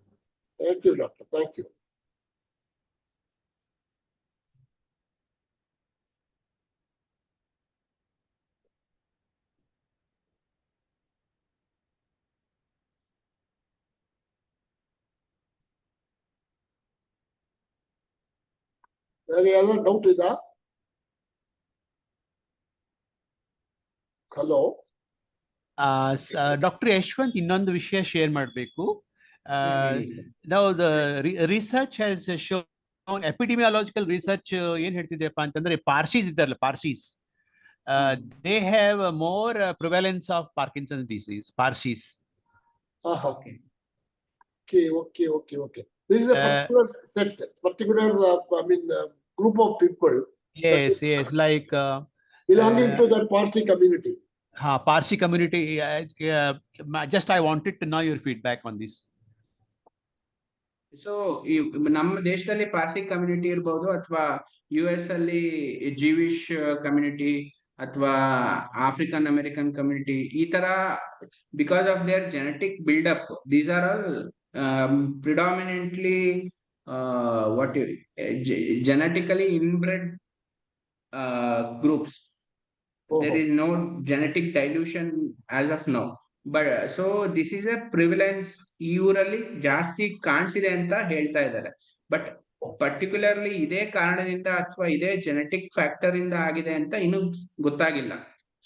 Thank you, doctor. Thank you. Any other doubt is that? Hello. Dr. Yashwant ಇನ್ನೊಂದು ವಿಷಯ ಶೇರ್ ಮಾಡಬೇಕು. Now the research has shown, epidemiological research ಏನ್ ಹೇಳ್ತಿದೆಯಪ್ಪ ಅಂತಂದ್ರೆ ಪಾರ್ಸೀಸ್ ಇದ್ದಾರಲ್ಲ, Parsis, they have a more prevalence of Parkinson's disease. Parsis. Okay. Okay. This is a particular set, particular group of people. Yes, like belonging to that Parsi community. Parsi community. Just I wanted to know your feedback on this. So ನಮ್ಮ ದೇಶದಲ್ಲಿ ಪಾರ್ಸಿ ಕಮ್ಯುನಿಟಿ ಇರ್ಬೋದು, ಅಥವಾ US ಅಲ್ಲಿ ಜೀವಿಶ್ ಕಮ್ಯುನಿಟಿ, ಅಥವಾ ಆಫ್ರಿಕನ್ ಅಮೆರಿಕನ್ ಕಮ್ಯುನಿಟಿ, ಈ ತರ because of their genetic buildup, these are all predominantly genetically inbred groups. There is no genetic dilution as of now, but so this is a prevalence ಈ ಊರಲ್ಲಿ ಜಾಸ್ತಿ ಕಾಣಿಸಿದೆ ಅಂತ ಹೇಳ್ತಾ ಇದ್ದಾರೆ. ಬಟ್ ಪರ್ಟಿಕ್ಯುಲರ್ಲಿ ಇದೇ ಕಾರಣದಿಂದ ಅಥವಾ ಇದೇ ಜೆನೆಟಿಕ್ ಫ್ಯಾಕ್ಟರ್ ಇಂದ ಆಗಿದೆ ಅಂತ ಇನ್ನೂ ಗೊತ್ತಾಗಿಲ್ಲ.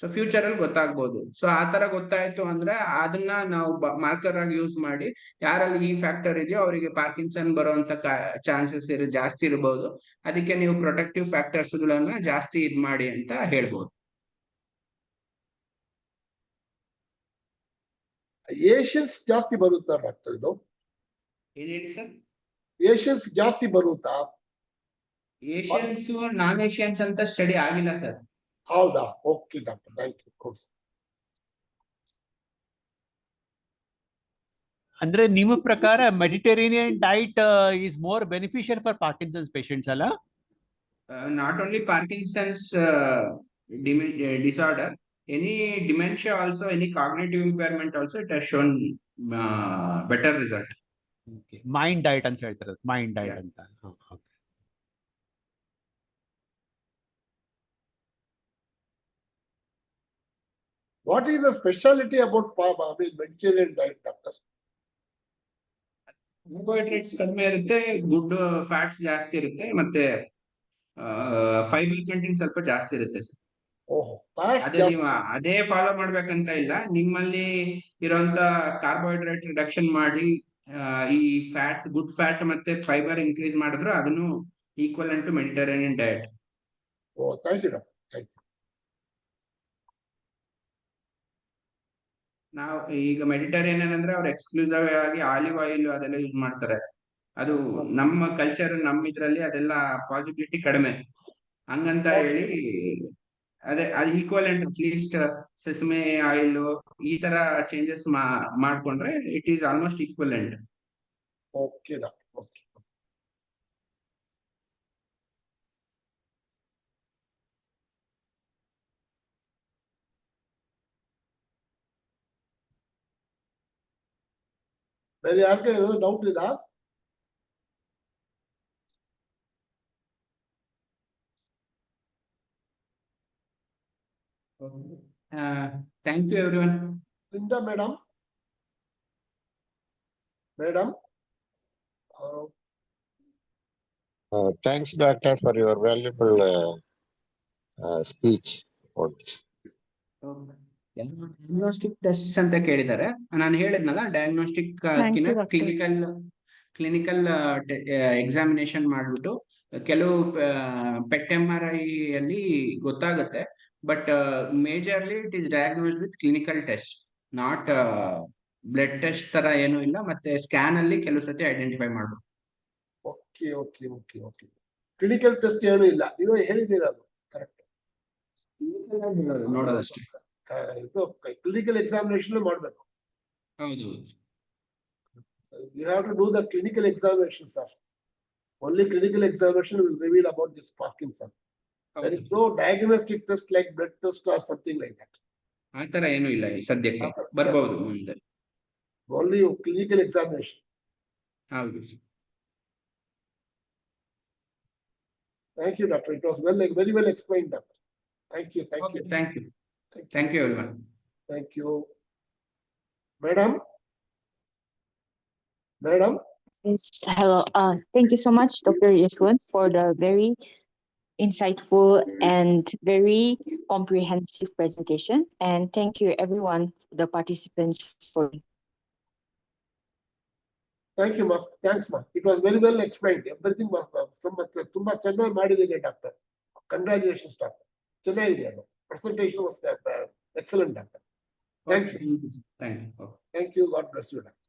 ಸೊ ಫ್ಯೂಚರ್ ಅಲ್ಲಿ ಗೊತ್ತಾಗ್ಬೋದು. ಸೊ ಆ ತರ ಗೊತ್ತಾಯ್ತು ಅಂದ್ರೆ ಅದನ್ನ ನಾವು ಮಾರ್ಕರ್ ಆಗಿ ಯೂಸ್ ಮಾಡಿ ಯಾರಲ್ಲಿ ಈ ಫ್ಯಾಕ್ಟರ್ ಇದೆಯೋ ಅವರಿಗೆ ಪಾರ್ಕಿನ್ಸನ್ ಬರುವಂತ ಚಾನ್ಸಸ್ ಜಾಸ್ತಿ ಇರಬಹುದು. ಅದಕ್ಕೆ ನೀವು ಪ್ರೊಟೆಕ್ಟಿವ್ ಫ್ಯಾಕ್ಟರ್ಸ್ ಗಳನ್ನ ಜಾಸ್ತಿ ಇದ್ ಮಾಡಿ ಅಂತ ಹೇಳ್ಬೋದು. ಏಷಿಯನ್ಸ್ ಜಾಸ್ತಿ ಬರುತ್ತಾ ಡಾಕ್ಟರ್ ಇದು? ಏನ್ ಹೇಳಿ ಸರ್? ಏಷಿಯನ್ಸ್ ಜಾಸ್ತಿ ಬರುತ್ತಾ? ಏಷಿಯನ್ಸ್ ನಾನ್ ಏಷಿಯನ್ಸ್ ಅಂತ ಸ್ಟಡಿ ಆಗಿಲ್ಲ ಸರ್. ಹೌದಾ? Okay doctor, thank you. ಅಂದ್ರೆ ನಿಮ್ಮ ಪ್ರಕಾರ Mediterranean diet is more beneficial for Parkinson's patients ಅಲ್ಲ? Not only Parkinson's disorder, any dementia also, any cognitive impairment also, it has shown better result. Mind diet ಅಂತ ಹೇಳ್ತಾರೆ, ಮೈಂಡ್ ಡೈಟ್ ಅಂತ. What is the specialty about Mediterranean diet, doctor? Carbohydrates ಕಡಿಮೆ ಇರುತ್ತೆ, ಗುಡ್ ಫ್ಯಾಟ್ಸ್ ಜಾಸ್ತಿ ಇರುತ್ತೆ, ಮತ್ತೆ ಫೈಬರ್ ಕಂಟೆಂಟ್ ಸ್ವಲ್ಪ ಜಾಸ್ತಿ ಇರುತ್ತೆ ಸರ್. ಅದೇ ನೀವು ಅದೇ ಫಾಲೋ ಮಾಡ್ಬೇಕಂತ ಇಲ್ಲ. ನಿಮ್ಮಲ್ಲಿ ಇರೋಂತ ಕಾರ್ಬೋಹೈಡ್ರೇಟ್ ರಿಡಕ್ಷನ್ ಮಾಡಿ ಈ ಗುಡ್ ಫ್ಯಾಟ್ ಮತ್ತೆ ಫೈಬರ್ ಇನ್ಕ್ರೀಸ್ ಮಾಡಿದ್ರು ಅದನ್ನು equal to Mediterranean diet. Oh, thank you doctor, thank you. ನಾವು ಈಗ ಮೆಡಿಟರೇನಿಯನ್ ಅಂದ್ರೆ ಅವ್ರು ಎಕ್ಸ್ಕ್ಲೂಸಿವ್ ಆಗಿ ಆಲಿವ್ ಆಯಿಲ್ ಅದೆಲ್ಲ ಯೂಸ್ ಮಾಡ್ತಾರೆ. ಅದು ನಮ್ಮ ಕಲ್ಚರ್ ನಮ್ಮ ಇದ್ರಲ್ಲಿ ಅದೆಲ್ಲ ಪಾಸಿಬಿಲಿಟಿ ಕಡಿಮೆ. ಹಂಗಂತ ಹೇಳಿ ಅದೇ ಅದು ಈಕ್ವಲೆಂಟ್ ಅಟ್ಲೀಸ್ಟ್ ಸೆಸಮೆ ಆಯಿಲ್ ಈ ತರ ಚೇಂಜಸ್ ಮಾಡ್ಕೊಂಡ್ರೆ it is almost equivalent. Okay doctor, okay. ಬೇರೆ ಯಾರಿಗೆ ಏನಾದ್ರು ಡೌಟ್ ಇದಾ? Thank you everyone. Linda madam. Madam. Thanks, Doctor, for your valuable speech on this. Diagnostic test ಅಂತ ಕೇಳಿದ್ದಾರೆ. ನಾನು ಹೇಳಿದ್ನಲ್ಲ ಡಯಾಗ್ನೋಸ್ಟಿಕ್ ಕ್ಲಿನಿಕಲ್ ಎಕ್ಸಾಮಿನೇಷನ್ ಮಾಡ್ಬಿಟ್ಟು ಕೆಲವು ಪೆಟ್ MRI ಅಲ್ಲಿ ಗೊತ್ತಾಗುತ್ತೆ. But majorly it is diagnosed with clinical test, not blood test ತರ ಏನೂ ಇಲ್ಲ. ಮತ್ತೆ ಸ್ಕ್ಯಾನ್ ಅಲ್ಲಿ ಕೆಲವು ಸತಿ ಐಡೆಂಟಿಫೈ ಮಾಡ್ಬೋದು. Okay okay okay okay. Clinical test ಏನೂ ಇಲ್ಲ, ನೀವು ಹೇಳಿದ್ದೀರಾ ಅದು ಕರೆಕ್ಟ್. ನೋಡೋದಷ್ಟೇ. ಇದು ಕ್ಲಿನಿಕಲ್ ಎಕ್ಸಾಮಿನೇಷನ್ ಮಾಡಬೇಕು. ಹೌದು. You have to do the clinical examination, sir. Only clinical examination will reveal about this Parkinson. There is no diagnostic test like blood test or something like that. ಆ ತರ ಏನೂ ಇಲ್ಲ ಈ ಸದ್ಯಕ್ಕೆ, ಬರ್ಬಹುದು ಮುಂದೆ. Only clinical examination. ಹೌದು. Thank you, doctor. It was very well explained, doctor. Thank you. Thank you. Thank you. Thank you, everyone. Thank you. Madam. Madam. Yes, hello. Thank you so much, Dr. Yashwant, for the very insightful and very comprehensive presentation. And thank you, everyone, the participants, for. Thank you, ma. Thanks, ma. It was very well explained. Everything was ತುಂಬಾ ಚೆನ್ನಾಗಿ ಮಾಡಿದ್ದೀರಿ ಡಾಕ್ಟರ್. Congratulations, doctor. ಚೆನ್ನಾಗಿದೆ ಅದು. Presentation was excellent, doctor. Thank you. Thank you. Thank you. God bless you, doctor.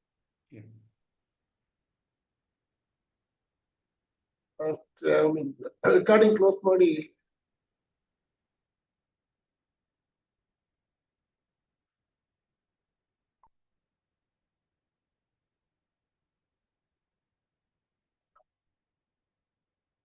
Recording close ಮಾಡಿ